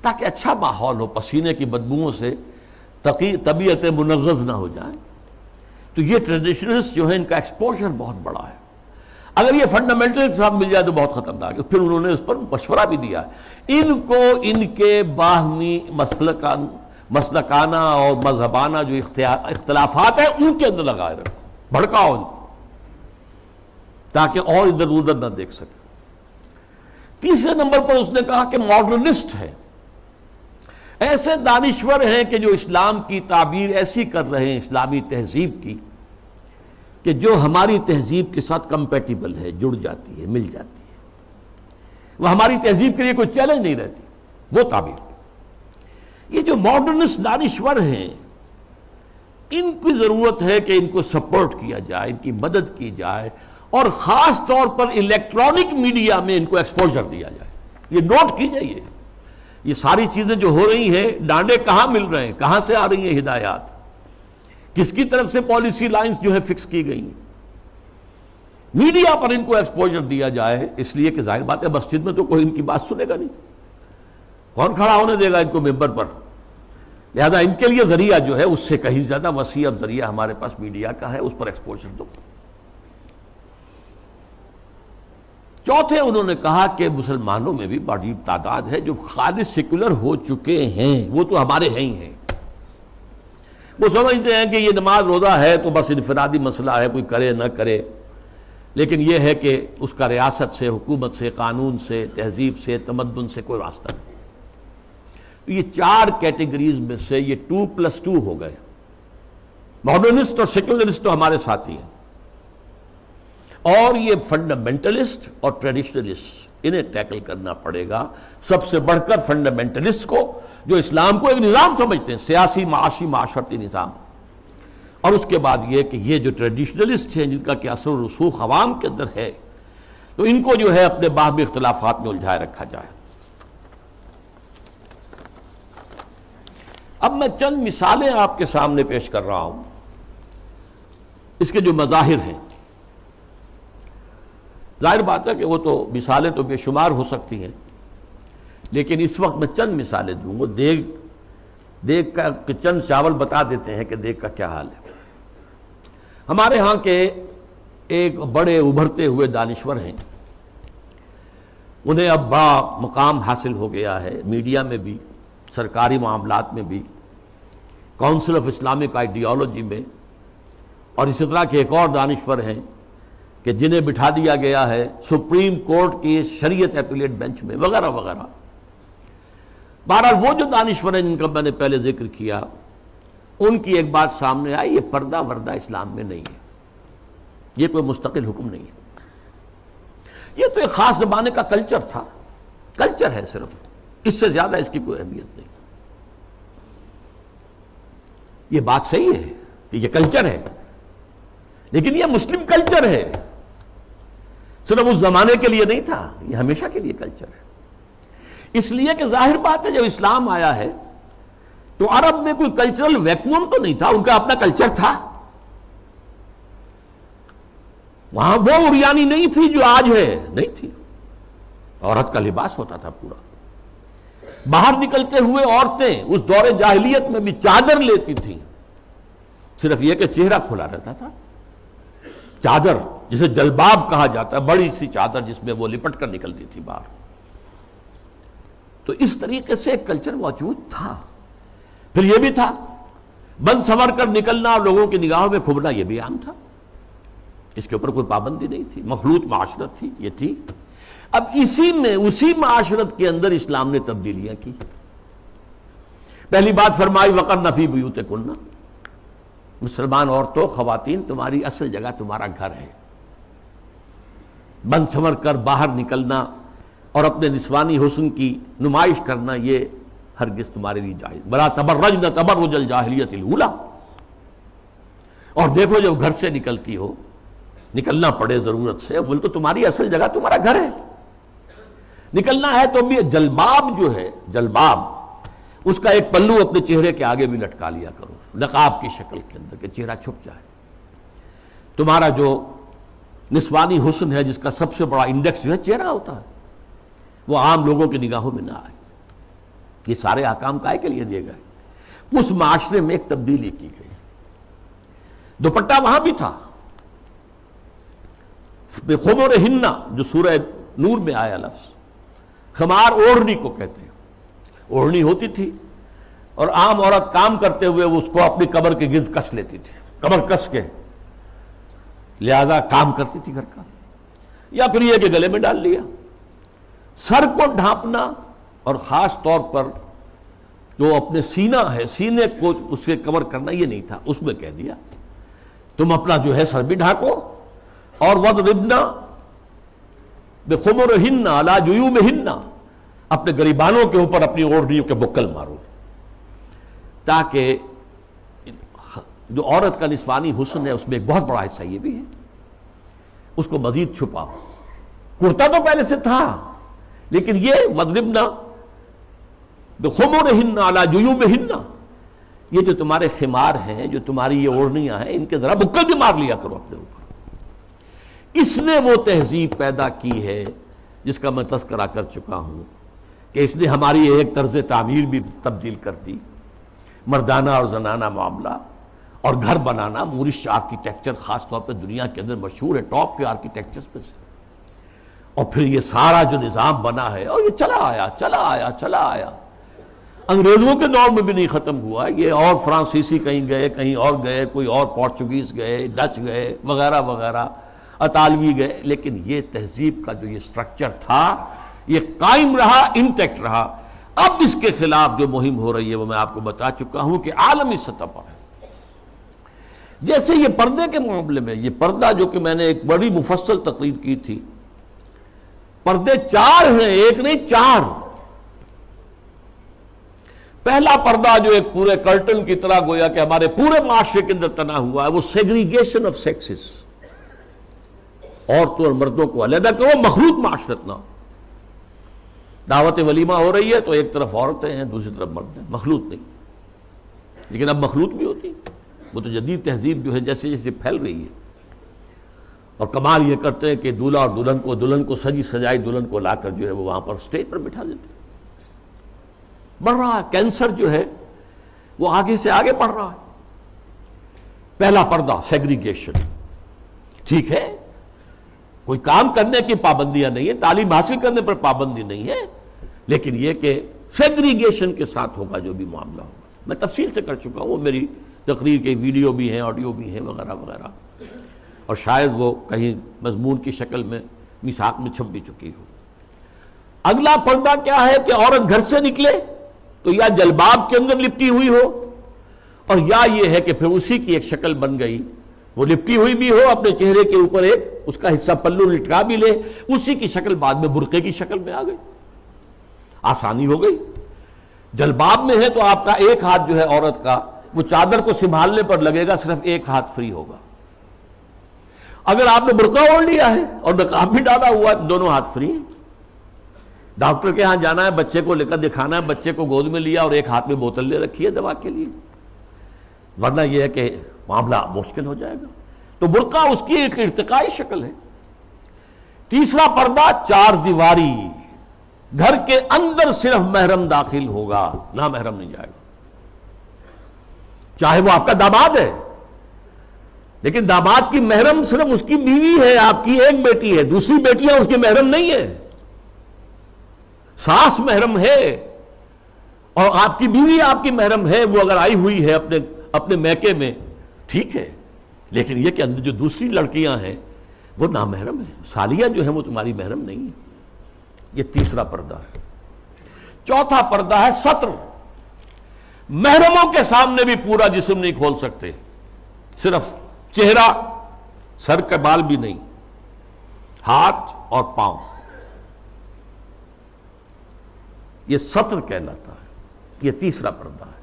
تاکہ اچھا ماحول ہو، پسینے کی بدبوؤں سے طبیعتیں منغص نہ ہو جائیں۔ تو یہ ٹریڈیشنلسٹ جو ہے ان کا ایکسپوجر بہت بڑا ہے۔ اگر یہ فنڈامنٹل کے ساتھ مل جائے تو بہت خطرناک ہے۔ پھر انہوں نے اس پر مشورہ بھی دیا، ان کو ان کے باہمی مسلکانہ اور مذہبانہ جو اختلافات ہیں ان کے اندر لگائے رکھو، بھڑکاؤ ان کو تاکہ اور ادھر ادھر نہ دیکھ سکے۔ تیسرے نمبر پر اس نے کہا کہ ماڈرنسٹ ہے، ایسے دانشور ہیں کہ جو اسلام کی تعبیر ایسی کر رہے ہیں اسلامی تہذیب کی کہ جو ہماری تہذیب کے ساتھ کمپیٹیبل ہے، جڑ جاتی ہے، مل جاتی ہے، وہ ہماری تہذیب کے لیے کوئی چیلنج نہیں رہتی، وہ تعبیر۔ یہ جو ماڈرنسٹ دانشور ہیں ان کی ضرورت ہے کہ ان کو سپورٹ کیا جائے، ان کی مدد کی جائے، اور خاص طور پر الیکٹرانک میڈیا میں ان کو ایکسپوجر دیا جائے۔ یہ نوٹ کیجئے، یہ ساری چیزیں جو ہو رہی ہیں، ڈانڈے کہاں مل رہے ہیں، کہاں سے آ رہی ہیں ہدایات، کس کی طرف سے پالیسی لائنز جو ہے فکس کی گئی ہیں۔ میڈیا پر ان کو ایکسپوجر دیا جائے، اس لیے کہ ظاہر بات ہے مسجد میں تو کوئی ان کی بات سنے گا نہیں، کون کھڑا ہونے دے گا ان کو ممبر پر، لہذا ان کے لیے ذریعہ جو ہے اس سے کہیں زیادہ وسیع اب ذریعہ ہمارے پاس میڈیا کا ہے، اس پر ایکسپوجر دو۔ چوتھے انہوں نے کہا کہ مسلمانوں میں بھی بڑی تعداد ہے جو خالص سیکولر ہو چکے ہیں، وہ تو ہمارے ہیں ہی ہیں، وہ سمجھتے ہیں کہ یہ نماز روزہ ہے تو بس انفرادی مسئلہ ہے، کوئی کرے نہ کرے، لیکن یہ ہے کہ اس کا ریاست سے، حکومت سے، قانون سے، تہذیب سے، تمدن سے کوئی راستہ نہیں۔ تو یہ چار کیٹیگریز میں سے یہ 2+2 ہو گئے، ماڈرنسٹ اور سیکولرسٹ تو ہمارے ساتھی ہیں، اور یہ فنڈامنٹلسٹ اور ٹریڈیشنلسٹ انہیں ٹیکل کرنا پڑے گا، سب سے بڑھ کر فنڈامنٹلسٹ کو جو اسلام کو ایک نظام سمجھتے ہیں، سیاسی، معاشی، معاشرتی نظام، اور اس کے بعد یہ کہ یہ جو ٹریڈیشنلسٹ ہیں جن کا کہ اثر و رسوخ عوام کے اندر ہے، تو ان کو جو ہے اپنے باہمی اختلافات میں الجھائے رکھا جائے۔ اب میں چند مثالیں آپ کے سامنے پیش کر رہا ہوں، اس کے جو مظاہر ہیں۔ ظاہر بات ہے کہ وہ تو مثالیں تو بے شمار ہو سکتی ہیں، لیکن اس وقت میں چند مثالیں دوں گا۔ دیگ کا کہ چند چاول بتا دیتے ہیں کہ دیگ کا کیا حال ہے۔ ہمارے ہاں کے ایک بڑے ابھرتے ہوئے دانشور ہیں، انہیں اب بڑا مقام حاصل ہو گیا ہے، میڈیا میں بھی، سرکاری معاملات میں بھی، کونسل آف اسلامک آئیڈیالوجی میں، اور اسی طرح کے ایک اور دانشور ہیں کہ جنہیں بٹھا دیا گیا ہے سپریم کورٹ کی شریعت اپیلیٹ بینچ میں، وغیرہ وغیرہ۔ بہرحال وہ جو دانشور ہیں جن کا میں نے پہلے ذکر کیا، ان کی ایک بات سامنے آئی، یہ پردہ وردہ اسلام میں نہیں ہے، یہ کوئی مستقل حکم نہیں ہے، یہ تو ایک خاص زمانے کا کلچر تھا، کلچر ہے صرف، اس سے زیادہ اس کی کوئی اہمیت نہیں۔ یہ بات صحیح ہے کہ یہ کلچر ہے، لیکن یہ مسلم کلچر ہے، صرف اس زمانے کے لیے نہیں تھا، یہ ہمیشہ کے لیے کلچر ہے۔ اس لیے کہ ظاہر بات ہے جب اسلام آیا ہے تو عرب میں کوئی کلچرل ویکیوم تو نہیں تھا، ان کا اپنا کلچر تھا، وہاں وہ عریانی نہیں تھی جو آج ہے، نہیں تھی، عورت کا لباس ہوتا تھا پورا، باہر نکلتے ہوئے عورتیں اس دور جاہلیت میں بھی چادر لیتی تھیں، صرف یہ کہ چہرہ کھلا رہتا تھا، چادر جسے جلباب کہا جاتا ہے، بڑی سی چادر جس میں وہ لپٹ کر نکلتی تھی باہر۔ تو اس طریقے سے ایک کلچر موجود تھا۔ پھر یہ بھی تھا بند سنور کر نکلنا اور لوگوں کی نگاہوں میں کھبنا، یہ بھی عام تھا، اس کے اوپر کوئی پابندی نہیں تھی، مخلوط معاشرت تھی، یہ تھی۔ اب اسی معاشرت کے اندر اسلام نے تبدیلیاں کی۔ پہلی بات فرمائی وَقَرْنَ فِي بُيُوتِكُنَّ، مسلمان عورتوں، خواتین، تمہاری اصل جگہ تمہارا گھر ہے، بند سنور کر باہر نکلنا اور اپنے نسوانی حسن کی نمائش کرنا یہ ہرگز تمہارے لیے جائز. بلا تبرجن تبرج الجاہلیت الاولی. اور دیکھو جب گھر سے نکلتی ہو، نکلنا پڑے ضرورت سے، بول تو تمہاری اصل جگہ تمہارا گھر ہے. نکلنا ہے تو بھی جلباب جو ہے، جلباب اس کا ایک پلو اپنے چہرے کے آگے بھی لٹکا لیا کرو، نقاب کی شکل کے اندر، کہ چہرہ چھپ جائے. تمہارا جو نسوانی حسن ہے، جس کا سب سے بڑا انڈیکس جو ہے چہرہ ہوتا ہے، وہ عام لوگوں کی نگاہوں میں نہ آئے. یہ سارے احکام کائے کے لیے دیے گئے. اس معاشرے میں ایک تبدیلی کی گئی. دوپٹہ وہاں بھی تھا، بِخُمُرِهِنَّ جو سورہ نور میں آیا لفظ. خمار اوڑھنی کو کہتے ہیں. اوڑھنی ہوتی تھی اور عام عورت کام کرتے ہوئے اس کو اپنی کمر کے گرد کس لیتی تھی، کمر کس کے، لہذا کام کرتی تھی گھر کا. یا پھر یہ کہ گلے میں ڈال لیا. سر کو ڈھانپنا اور خاص طور پر جو اپنے سینہ ہے، سینے کو اس کے کور کرنا یہ نہیں تھا. اس میں کہہ دیا تم اپنا جو ہے سر بھی ڈھانکو، اور وَضْرِبْنَ بِخُمُرِهِنَّ عَلَى جُيُوبِهِنَّ، اپنے گریبانوں کے اوپر اپنی اوڑھنیوں کے بکل مارو، تاکہ جو عورت کا نسوانی حسن ہے اس میں ایک بہت بڑا حصہ یہ بھی ہے، اس کو مزید چھپاؤ. کرتا تو پہلے سے تھا، لیکن یہ وَضْرِبْنَ بِخُمُرِهِنَّ عَلَى جُيُوبِهِنَّ، یہ جو تمہارے خمار ہیں، جو تمہاری یہ اوڑھنیاں ہیں، ان کے ذرا بکل بھی مار لیا کرو اپنے اوپر. اس نے وہ تہذیب پیدا کی ہے جس کا میں تذکرہ کر چکا ہوں کہ اس نے ہماری ایک طرز تعمیر بھی تبدیل کر دی. مردانہ اور زنانہ معاملہ اور گھر بنانا، مورش آرکیٹیکچر خاص طور پہ دنیا کے اندر مشہور ہے، ٹاپ کے آرکیٹیکچرز میں سے. اور پھر یہ سارا جو نظام بنا ہے، اور یہ چلا آیا. انگریزوں کے دور میں بھی نہیں ختم ہوا یہ، اور فرانسیسی کہیں گئے، کہیں اور گئے، کوئی اور پورچوگیز گئے، ڈچ گئے، وغیرہ وغیرہ، اطالوی گئے، لیکن یہ تہذیب کا جو یہ سٹرکچر تھا یہ قائم رہا، انٹیکٹ رہا. اب اس کے خلاف جو مہم ہو رہی ہے وہ میں آپ کو بتا چکا ہوں کہ عالمی سطح پر ہے. جیسے یہ پردے کے معاملے میں، یہ پردہ جو کہ میں نے ایک بڑی مفصل تقریر کی تھی، پردے 4 ہیں، ایک نہیں 4. پہلا پردہ جو ایک پورے کرٹن کی طرح گویا کہ ہمارے پورے معاشرے کے اندر تنا ہوا ہے، وہ سیگریگیشن آف سیکسز، عورتوں اور مردوں کو علیحدہ کرو، مخلوط معاشرت نہ ہو. دعوت ولیمہ ہو رہی ہے تو ایک طرف عورتیں ہیں، دوسری طرف مرد ہیں، مخلوط نہیں. لیکن اب مخلوط بھی ہوتی. وہ تو جدید تہذیب جو ہے جیسے جیسے پھیل رہی ہے، اور کمال یہ کرتے ہیں کہ دولہا اور دلہن کو سجی سجائی دلہن کو لا کر جو ہے وہ وہاں پر اسٹیج پر بٹھا دیتے ہیں. بڑھ رہا ہے کینسر جو ہے وہ آگے سے آگے بڑھ رہا ہے. پہلا پردہ سیگریگیشن، ٹھیک ہے، کوئی کام کرنے کی پابندیاں نہیں ہے، تعلیم حاصل کرنے پر پابندی نہیں ہے، لیکن یہ کہ سیگریگیشن کے ساتھ ہوگا جو بھی معاملہ ہوگا. میں تفصیل سے کر چکا ہوں، وہ میری تقریر کے ویڈیو بھی ہیں، آڈیو بھی ہیں، وغیرہ وغیرہ، اور شاید وہ کہیں مضمون کی شکل میں میثاق میں چھپ بھی چکی ہو. اگلا پردہ کیا ہے کہ عورت گھر سے نکلے تو یا جلباب کے اندر لپٹی ہوئی ہو، اور یا یہ ہے کہ پھر اسی کی ایک شکل بن گئی، وہ لپٹی ہوئی بھی ہو، اپنے چہرے کے اوپر ایک اس کا حصہ پلو لٹکا بھی لے، اسی کی شکل بعد میں برقعے کی شکل میں آ گئی. آسانی ہو گئی. جلباب میں ہے تو آپ کا ایک ہاتھ جو ہے عورت کا وہ چادر کو سنبھالنے پر لگے گا، صرف ایک ہاتھ فری ہوگا. اگر آپ نے برقع اوڑھ لیا ہے اور نقاب بھی ڈالا ہوا، دونوں ہاتھ فری ہیں. ڈاکٹر کے ہاں جانا ہے، بچے کو لے کر دکھانا ہے، بچے کو گود میں لیا اور ایک ہاتھ میں بوتل لے رکھی ہے دوا کے لیے، ورنہ یہ ہے کہ معاملہ مشکل ہو جائے گا. تو برقع اس کی ایک ارتقائی شکل ہے. تیسرا پردہ 4 دیواری، گھر کے اندر صرف محرم داخل ہوگا، نہ محرم نہیں جائے گا. چاہے وہ آپ کا داماد ہے، لیکن داماد کی محرم صرف اس کی بیوی ہے، آپ کی ایک بیٹی ہے، دوسری بیٹیاں اس کی محرم نہیں ہے. ساس محرم ہے اور آپ کی بیوی آپ کی محرم ہے، وہ اگر آئی ہوئی ہے اپنے میکے میں ٹھیک ہے، لیکن یہ کہ اندر جو دوسری لڑکیاں ہیں وہ نامحرم ہیں، سالیاں جو ہیں وہ تمہاری محرم نہیں ہیں. یہ تیسرا پردہ ہے. چوتھا پردہ ہے ستر. محرموں کے سامنے بھی پورا جسم نہیں کھول سکتے، صرف چہرہ، سر کا بال بھی نہیں، ہاتھ اور پاؤں. یہ سطر کہلاتا ہے، یہ تیسرا پردہ ہے۔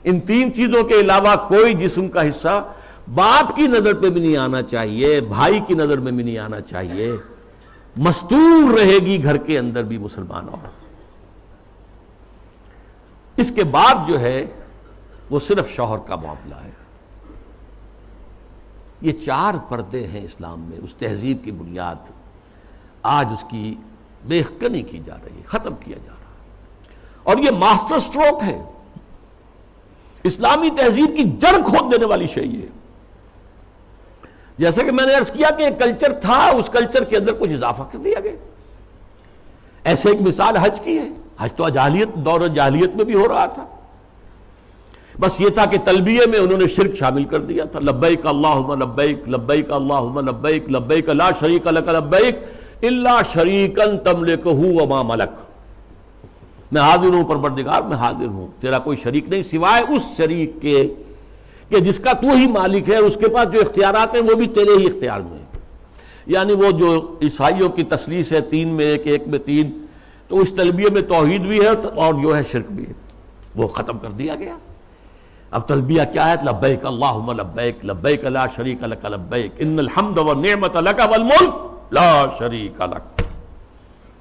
ان تین چیزوں کے علاوہ کوئی جسم کا حصہ باپ کی نظر پہ بھی نہیں آنا چاہیے، بھائی کی نظر میں بھی نہیں آنا چاہیے، مستور رہے گی گھر کے اندر بھی مسلمان عورت۔ اس کے بعد جو ہے وہ صرف شوہر کا معاملہ ہے۔ یہ چار پردے ہیں اسلام میں، اس تہذیب کی بنیاد آج اس کی بے خکنی کی جا رہی ہے، ختم کیا جا رہا ہے، اور یہ ماسٹر سٹروک ہے، اسلامی تہذیب کی جڑ کھود دینے والی شے ہے۔ جیسے کہ میں نے عرض کیا کہ ایک کلچر تھا، اس کلچر کے اندر کچھ اضافہ کر دیا گیا۔ ایسے ایک مثال حج کی ہے، حج تو جاہلیت، دور جاہلیت میں بھی ہو رہا تھا، بس یہ تھا کہ تلبیہ میں انہوں نے شرک شامل کر دیا تھا، لبیک اللہم لبیک لبیک اللہم لبیک لبیک لا شریک لک لبیک الا شریکا تملکہ وما ملک، میں حاضر ہوں پروردگار، میں حاضر ہوں، تیرا کوئی شریک نہیں سوائے اس شریک کے کہ جس کا تو ہی مالک ہے، اس کے پاس جو اختیارات ہیں وہ بھی تیرے ہی اختیار میں ہیں۔ یعنی وہ جو عیسائیوں کی تثلیث ہے، تین میں ایک، ایک میں تین، تو اس تلبیہ میں توحید بھی ہے اور جو ہے شرک بھی ہے، وہ ختم کر دیا گیا۔ اب تلبیہ کیا ہے؟ لبیک اللہم لبیک لبیک لا شریک لک لبیک ان الحمد والنعمت لک والملک لا شریک لک،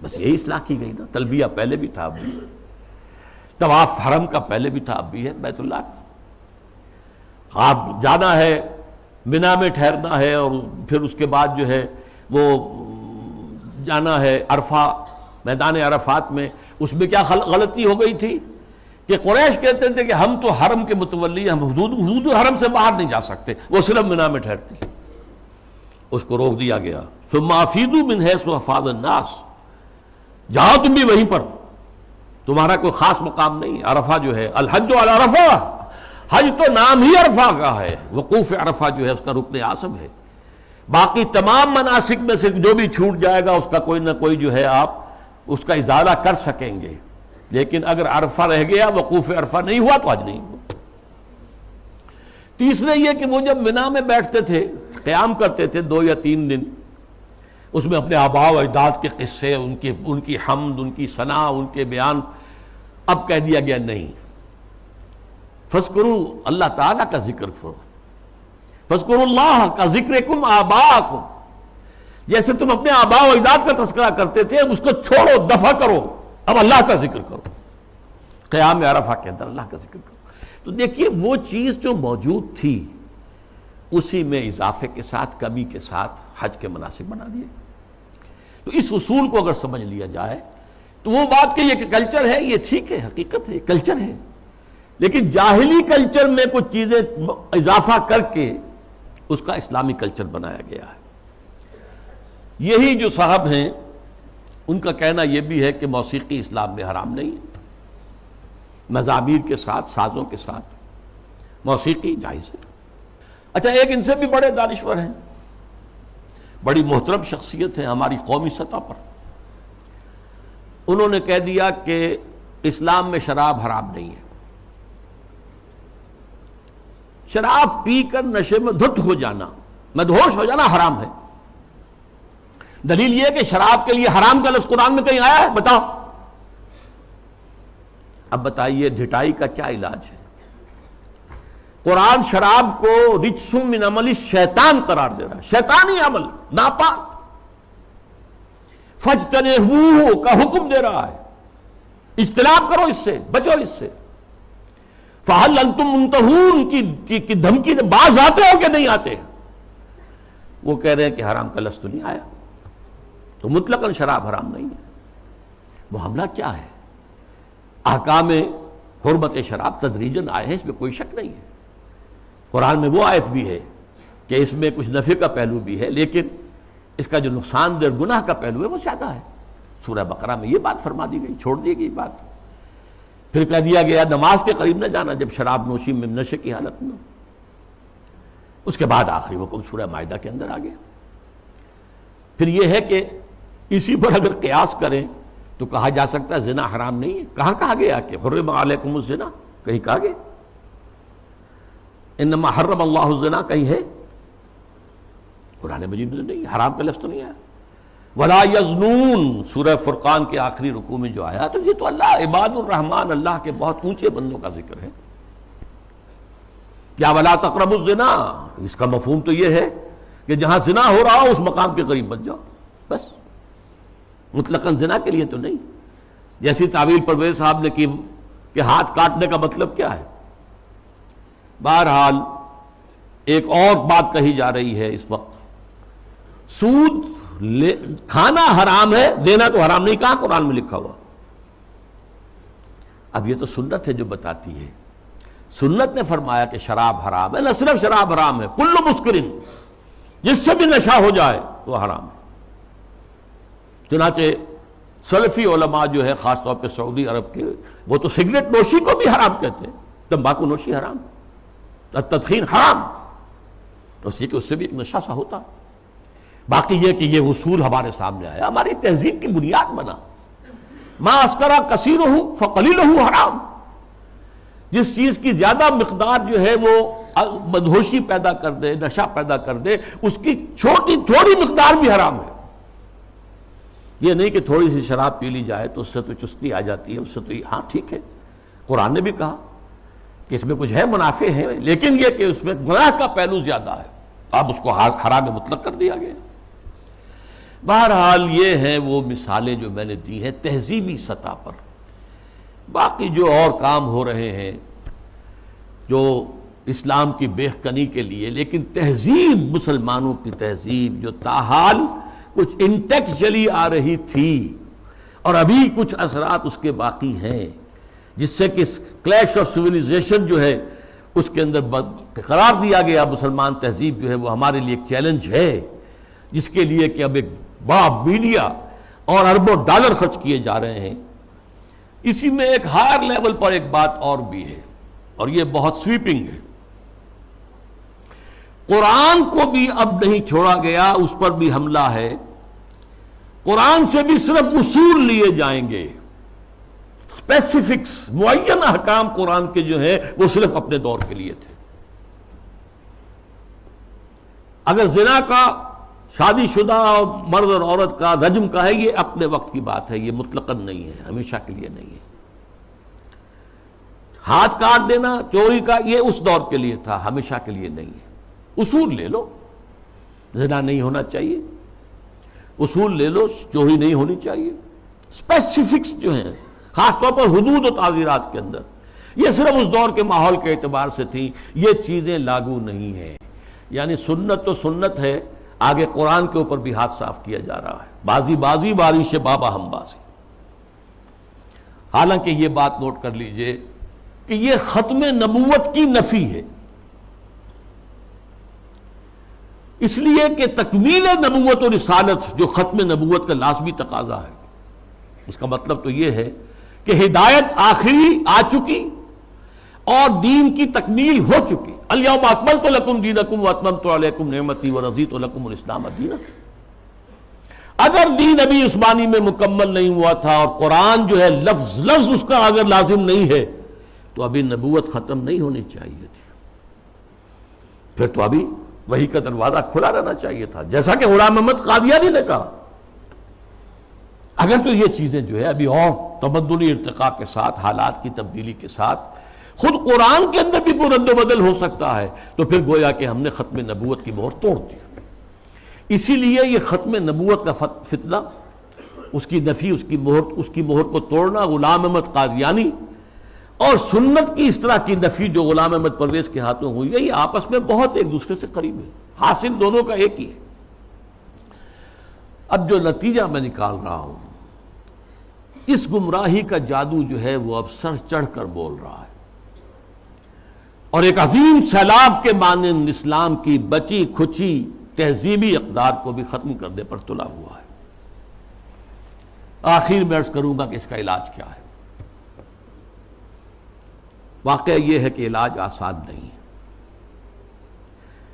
بس یہی اصلاح کی گئی نا۔ تلبیہ پہلے بھی تھا، اب بھی، طواف حرم کا پہلے بھی تھا، اب بھی ہے، بیت اللہ کا۔ آپ جانا ہے، منا میں ٹھہرنا ہے، اور پھر اس کے بعد جو ہے وہ جانا ہے عرفہ، میدان عرفات میں۔ اس میں کیا غلطی ہو گئی تھی کہ قریش کہتے تھے کہ ہم تو حرم کے متولی، ہم حدود حرم سے باہر نہیں جا سکتے، وہ صرف منا میں ٹھہرتے، اس کو روک دیا گیا۔ ثم افیضوا من حیث افاض الناس، جاؤ تم بھی وہیں پر، تمہارا کوئی خاص مقام نہیں۔ عرفہ جو ہے، الحج علی عرفہ، حج تو نام ہی عرفہ کا ہے، وقوف عرفہ جو ہے اس کا رکن اعظم ہے۔ باقی تمام مناسک میں سے جو بھی چھوٹ جائے گا اس کا کوئی نہ کوئی جو ہے آپ اس کا ازالہ کر سکیں گے، لیکن اگر عرفہ رہ گیا، وقوف عرفہ نہیں ہوا تو حج نہیں ہوا۔ تیسرے یہ کہ وہ جب منا میں بیٹھتے تھے، قیام کرتے تھے 2 یا 3 دن، اس میں اپنے آباء و اجداد کے قصے، ان کی حمد، ان کی ثنا، ان کے بیان، اب کہہ دیا گیا نہیں، فاذکروا، اللہ تعالیٰ کا ذکر کرو، فاذکروا اللہ کا ذکرکم آباءکم، جیسے تم اپنے آباء و اجداد کا تذکرہ کرتے تھے، اب اس کو چھوڑو، دفع کرو، اب اللہ کا ذکر کرو، قیام عرفہ کے اندر اللہ کا ذکر کرو۔ تو دیکھیے وہ چیز جو موجود تھی اسی میں اضافے کے ساتھ، کمی کے ساتھ حج کے مناسک بنا دیے۔ تو اس اصول کو اگر سمجھ لیا جائے تو وہ بات کہ یہ کلچر ہے، یہ ٹھیک ہے، حقیقت ہے، کلچر ہے، لیکن جاہلی کلچر میں کچھ چیزیں اضافہ کر کے اس کا اسلامی کلچر بنایا گیا ہے۔ یہی جو صاحب ہیں ان کا کہنا یہ بھی ہے کہ موسیقی اسلام میں حرام نہیں ہے، مزامیر کے ساتھ، سازوں کے ساتھ موسیقی جائز ہے۔ اچھا، ایک ان سے بھی بڑے دانشور ہیں، بڑی محترم شخصیت ہے ہماری قومی سطح پر، انہوں نے کہہ دیا کہ اسلام میں شراب حرام نہیں ہے، شراب پی کر نشے میں دھت ہو جانا، مدہوش ہو جانا حرام ہے۔ دلیل یہ کہ شراب کے لیے حرام کا لفظ قرآن میں کہیں آیا ہے؟ بتاؤ۔ اب بتائیے ڈھٹائی کا کیا علاج ہے؟ قرآن شراب کو رجس من عمل الشیطان قرار دے رہا ہے، شیطانی عمل، ناپاک، فاجتنبوہ کا حکم دے رہا ہے، اجتناب کرو اس سے، بچو اس سے۔ فہل انتم منتہون کی دھمکی سے باز آتے ہو کہ نہیں آتے؟ وہ کہہ رہے ہیں کہ حرام کا لفظ تو نہیں آیا، تو مطلقاً شراب حرام نہیں ہے۔ معاملہ کیا ہے؟ احکام حرمت شراب تدریجاً آئے ہیں، اس میں کوئی شک نہیں ہے۔ قرآن میں وہ آیت بھی ہے کہ اس میں کچھ نفع کا پہلو بھی ہے، لیکن اس کا جو نقصان دہ گناہ کا پہلو ہے وہ زیادہ ہے۔ سورہ بقرہ میں یہ بات فرما دی گئی، چھوڑ دی گئی بات۔ پھر کہہ دیا گیا نماز کے قریب نہ جانا جب شراب نوشی میں نشے کی حالت میں۔ اس کے بعد آخری حکم سورہ مائدہ کے اندر آ گیا۔ پھر یہ ہے کہ اسی پر اگر قیاس کریں تو کہا جا سکتا ہے زنا حرام نہیں ہے۔ کہاں کہا گیا کہ حرم علیکم الزنا؟ کہیں کہا گیا؟ انما حرم اللہ الزنا کہیں ہے؟ قرآن مجید میں نہیں، حرام کا لفظ تو نہیں آیا۔ ولا یزنون سورہ فرقان کے آخری رکوع میں جو آیا، تو یہ تو اللہ عباد الرحمن، اللہ کے بہت اونچے بندوں کا ذکر ہے. یا ولا تقربوا الزنا، اس کا مفہوم تو یہ ہے کہ جہاں زنا ہو رہا ہو اس مقام کے قریب مت جاؤ، بس مطلقاً زنا کے لیے تو نہیں. جیسی تعویل پرویز صاحب نے کی کہ ہاتھ کاٹنے کا مطلب کیا ہے. بہرحال ایک اور بات کہی جا رہی ہے اس وقت، سود کھانا حرام ہے، دینا تو حرام نہیں، کہاں قرآن میں لکھا ہوا. اب یہ تو سنت ہے جو بتاتی ہے. سنت نے فرمایا کہ شراب حرام ہے، نہ صرف شراب حرام ہے، کل مسکرن، جس سے بھی نشہ ہو جائے وہ حرام ہے. چنانچہ سلفی علماء جو ہے خاص طور پہ سعودی عرب کے، وہ تو سگریٹ نوشی کو بھی حرام کہتے ہیں، تمباکو نوشی حرام، تدخین حرام، اس لیے کہ اس سے بھی ایک نشہ سا ہوتا. باقی یہ کہ یہ اصول ہمارے سامنے آیا، ہماری تہذیب کی بنیاد بنا. ما اسکرا کثیرہ فقلیلہ حرام، جس چیز کی زیادہ مقدار جو ہے وہ مدہوشی پیدا کر دے، نشہ پیدا کر دے، اس کی تھوڑی مقدار بھی حرام ہے. یہ نہیں کہ تھوڑی سی شراب پی لی جائے تو اس سے تو چستی آ جاتی ہے، اس سے تو ہاں ٹھیک ہے، قرآن نے بھی کہا کہ اس میں کچھ ہے منافع ہے، لیکن یہ کہ اس میں گناہ کا پہلو زیادہ ہے، اب اس کو حرام مطلق کر دیا گیا. بہرحال یہ ہیں وہ مثالیں جو میں نے دی ہیں تہذیبی سطح پر. باقی جو اور کام ہو رہے ہیں جو اسلام کی بہکنی کے لیے، لیکن تہذیب، مسلمانوں کی تہذیب جو تاحال کچھ انٹیکٹ چلی آ رہی تھی اور ابھی کچھ اثرات اس کے باقی ہیں، جس سے کہ کلیش آف سویلائزیشن جو ہے اس کے اندر قرار دیا گیا. مسلمان تہذیب جو ہے وہ ہمارے لیے ایک چیلنج ہے، جس کے لیے کہ اب ایک بڑا میڈیا اور اربوں ڈالر خرچ کیے جا رہے ہیں. اسی میں ایک ہائر لیول پر ایک بات اور بھی ہے، اور یہ بہت سویپنگ ہے. قرآن کو بھی اب نہیں چھوڑا گیا، اس پر بھی حملہ ہے. قرآن سے بھی صرف اصول لیے جائیں گے، اسپیسیفکس، معین احکام قرآن کے جو ہیں وہ صرف اپنے دور کے لیے تھے. اگر زنا کا، شادی شدہ مرد اور عورت کا، رجم کا ہے، یہ اپنے وقت کی بات ہے، یہ مطلقاً نہیں ہے، ہمیشہ کے لیے نہیں ہے. ہاتھ کاٹ دینا چوری کا، یہ اس دور کے لیے تھا، ہمیشہ کے لیے نہیں ہے. اصول لے لو، زنا نہیں ہونا چاہیے، اصول لے لو، چوری نہیں ہونی چاہیے. اسپیسیفکس جو ہیں خاص طور پر حدود و تعزیرات کے اندر، یہ صرف اس دور کے ماحول کے اعتبار سے تھیں، یہ چیزیں لاگو نہیں ہیں. یعنی سنت تو سنت ہے، آگے قرآن کے اوپر بھی ہاتھ صاف کیا جا رہا ہے. بازی بازی بارش بابا ہم بازی. حالانکہ یہ بات نوٹ کر لیجئے کہ یہ ختم نبوت کی نفی ہے، اس لیے کہ تکمیل نبوت و رسالت جو ختم نبوت کا لازمی تقاضا ہے، اس کا مطلب تو یہ ہے کہ ہدایت آخری آ چکی اور دین کی تکمیل ہو چکی. الیوم اکملت لکم دینکم واتممت علیکم نعمتی ورضیت لکم الاسلام دینا. اگر دین ابھی عثمانی میں مکمل نہیں ہوا تھا اور قرآن جو ہے لفظ لفظ اس کا اگر لازم نہیں ہے تو ابھی نبوت ختم نہیں ہونی چاہیے تھی، پھر تو ابھی وحی کا دروازہ کھلا رہنا چاہیے تھا، جیسا کہ غلام محمد قادیانی نے کہا. اگر تو یہ چیزیں جو ہے ابھی اور تمدنی ارتقاء کے ساتھ، حالات کی تبدیلی کے ساتھ خود قرآن کے اندر بھی کوئی رد و بدل ہو سکتا ہے، تو پھر گویا کہ ہم نے ختم نبوت کی مہر توڑ دی. اسی لیے یہ ختم نبوت کا فتنہ، اس کی نفی، اس کی مہر کو توڑنا غلام احمد قادیانی اور سنت کی اس طرح کی نفی جو غلام احمد پرویز کے ہاتھوں ہوئی ہے، یہ آپس میں بہت ایک دوسرے سے قریب ہے، حاصل دونوں کا ایک ہی ہے. اب جو نتیجہ میں نکال رہا ہوں، اس گمراہی کا جادو جو ہے وہ اب سر چڑھ کر بول رہا ہے، اور ایک عظیم سیلاب کے مانند اسلام کی بچی کھچی تہذیبی اقدار کو بھی ختم کرنے پر تلا ہوا ہے. آخر میں عرض کروں گا کہ اس کا علاج کیا ہے. واقعہ یہ ہے کہ علاج آسان نہیں ہے،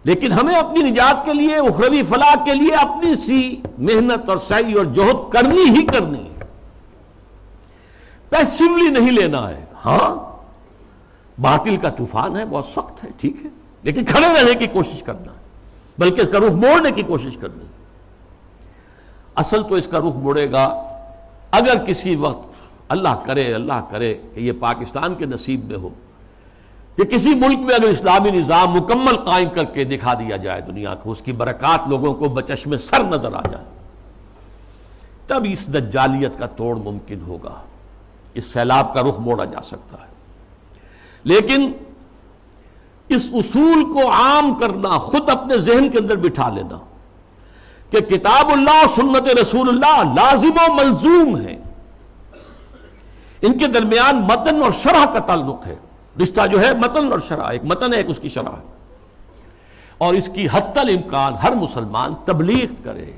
لیکن ہمیں اپنی نجات کے لیے، اخروی فلاح کے لیے اپنی سی محنت اور سعی اور جہد کرنی ہی کرنی ہے، پیسیولی نہیں لینا ہے. ہاں باطل کا طوفان ہے، بہت سخت ہے، ٹھیک ہے، لیکن کھڑے رہنے کی کوشش کرنا ہے، بلکہ اس کا رخ موڑنے کی کوشش کرنی ہے. اصل تو اس کا رخ مڑے گا اگر کسی وقت اللہ کرے کہ یہ پاکستان کے نصیب میں ہو کہ کسی ملک میں اگر اسلامی نظام مکمل قائم کر کے دکھا دیا جائے دنیا کو، اس کی برکات لوگوں کو بچشم سر نظر آ جائے، تب اس دجالیت کا توڑ ممکن ہوگا، اس سیلاب کا رخ موڑا جا سکتا ہے۔ لیکن اس اصول کو عام کرنا، خود اپنے ذہن کے اندر بٹھا لینا کہ کتاب اللہ اور سنت رسول اللہ لازم و ملزوم ہے، ان کے درمیان متن اور شرح کا تعلق ہے، رشتہ جو ہے متن اور شرح، ایک متن ہے ایک اس کی شرح ہے، اور اس کی حتی الامکان ہر مسلمان تبلیغ کرے،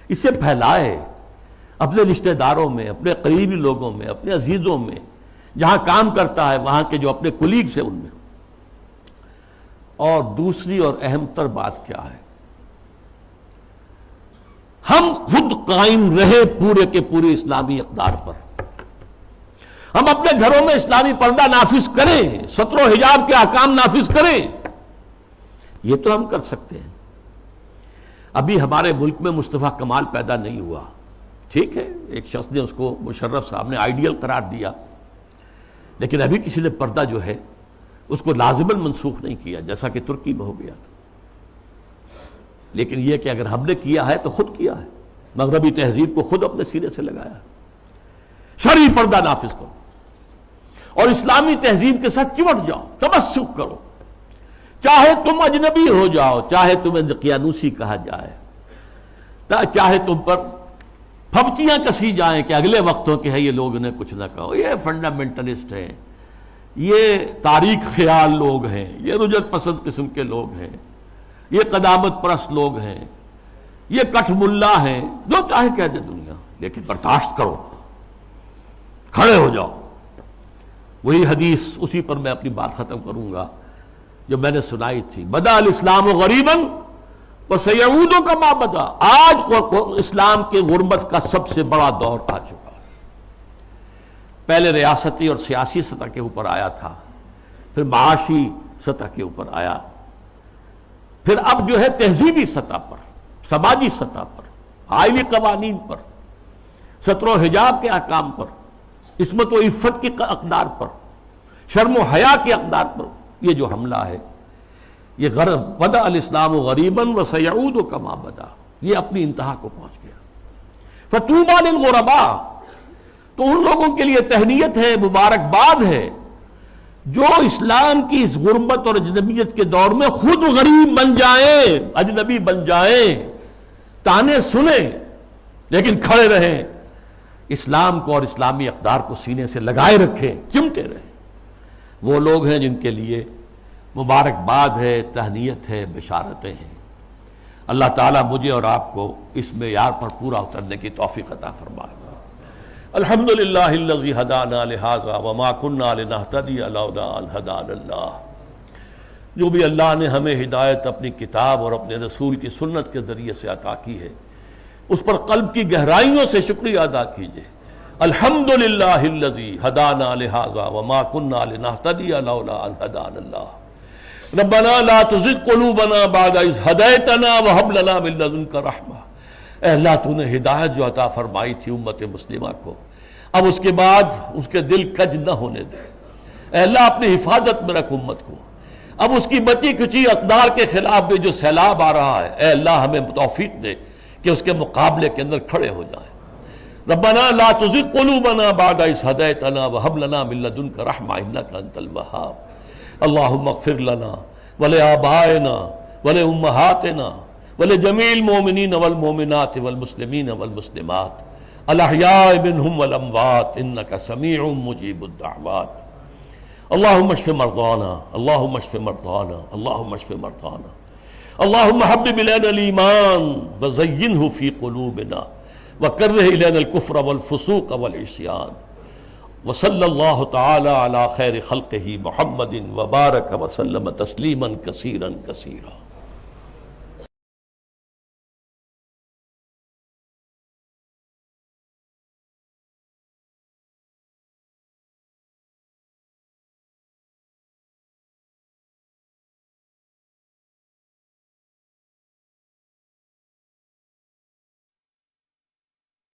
اسے پھیلائے اپنے رشتہ داروں میں، اپنے قریبی لوگوں میں، اپنے عزیزوں میں، جہاں کام کرتا ہے وہاں کے جو اپنے کولیگز ہیں ان میں۔ اور دوسری اور اہم تر بات کیا ہے، ہم خود قائم رہے پورے کے پورے اسلامی اقدار پر، ہم اپنے گھروں میں اسلامی پردہ نافذ کریں، ستر و حجاب کے احکام نافذ کریں، یہ تو ہم کر سکتے ہیں۔ ابھی ہمارے ملک میں مصطفیٰ کمال پیدا نہیں ہوا، ٹھیک ہے، ایک شخص نے اس کو مشرف صاحب نے آئیڈیل قرار دیا، لیکن ابھی کسی نے پردہ جو ہے اس کو لازماً منسوخ نہیں کیا، جیسا کہ ترکی میں ہو گیا تھا۔ لیکن یہ کہ اگر ہم نے کیا ہے تو خود کیا ہے، مغربی تہذیب کو خود اپنے سینے سے لگایا ہے۔ شرعی پردہ نافذ کرو اور اسلامی تہذیب کے ساتھ چمٹ جاؤ، تمسک کرو، چاہے تم اجنبی ہو جاؤ، چاہے تمہیں دقیانوسی کہا جائے، چاہے تم پر پھبتیاں کسی جائیں کہ اگلے وقتوں کے ہے یہ لوگ انہیں کچھ نہ کہو، یہ فنڈامنٹلسٹ ہیں، یہ تاریخ خیال لوگ ہیں، یہ رجعت پسند قسم کے لوگ ہیں، یہ قدامت پرست لوگ ہیں، یہ کٹھ ملا ہیں، جو چاہے کہہ دے دنیا، لیکن برداشت کرو، کھڑے ہو جاؤ۔ وہی حدیث، اسی پر میں اپنی بات ختم کروں گا جو میں نے سنائی تھی، بدا الاسلام غریباً وسیعود کما بدا، آج اسلام کے غربت کا سب سے بڑا دور آ چکا ہے۔ پہلے ریاستی اور سیاسی سطح کے اوپر آیا تھا، پھر معاشی سطح کے اوپر آیا، پھر اب جو ہے تہذیبی سطح پر، سماجی سطح پر، آئلی قوانین پر، ستر و حجاب کے احکام پر، عصمت و عفت کی اقدار پر، شرم و حیا کی اقدار پر یہ جو حملہ ہے، یہ غرب بدا الاسلام غریباً وسیعود کما بدا، یہ اپنی انتہا کو پہنچ گیا۔ فطوبی للغرباء، تو ان لوگوں کے لیے تہنیت ہے، مبارکباد ہے جو اسلام کی اس غربت اور اجنبیت کے دور میں خود غریب بن جائیں، اجنبی بن جائیں، تانے سنیں لیکن کھڑے رہیں، اسلام کو اور اسلامی اقدار کو سینے سے لگائے رکھیں، چمٹے رہیں۔ وہ لوگ ہیں جن کے لیے مبارکباد ہے، تہنیت ہے، بشارتیں ہیں۔ اللہ تعالیٰ مجھے اور آپ کو اس معیار پر پورا اترنے کی توفیق عطا فرمائے۔ الحمدللہ الذی ہدانا لہذا وما کنا لنہتدی لولا ان ہدانا اللہ۔ جو بھی اللہ نے ہمیں ہدایت اپنی کتاب اور اپنے رسول کی سنت کے ذریعے سے عطا کی ہے، اس پر قلب کی گہرائیوں سے شکریہ ادا کیجئے۔ الحمدللہ الذی ہدانا لہذا وما کنا لنہتدی لولا ان ہدانا اللہ۔ ربنا لا تزغ قلوبنا بعد اذ ہدیتنا وہب لنا من لدنک رحمہ۔ اے اللہ تو نے ہدایت جو عطا فرمائی تھی امت مسلمہ کو، اب اس کے بعد اس کے دل کج نہ ہونے دے۔ اے اللہ اپنی حفاظت میں رکھ امت کو، اب اس کی بچی کچی اقدار کے خلاف بھی جو سیلاب آ رہا ہے، اے اللہ ہمیں توفیق دے کہ اس کے مقابلے کے اندر کھڑے ہو جائیں۔ ربنا لا تزغ قلوبنا بعد اذ ہدیتنا وہب لنا من لدنک رحمہ انک انت الوہاب۔ اللہم اغفر لنا ولآبائنا ولأمہاتنا ولجمیع المؤمنین والمؤمنات والمسلمین والمسلمات الاحیاء منہم والاموات انک سمیع مجیب الدعوات۔ اللہم اشف مرضانا، اللہم اشف مرضانا، اللہم اشف مرضانا۔ اللہم حبب الینا الایمان وزینہ فی قلوبنا وکرہ الینا الکفر والفسوق والعصیان۔ وصلی اللہ تعالی علی خیر خلقہ محمد وبارک وسلم تسلیما کثیرا کثیرا۔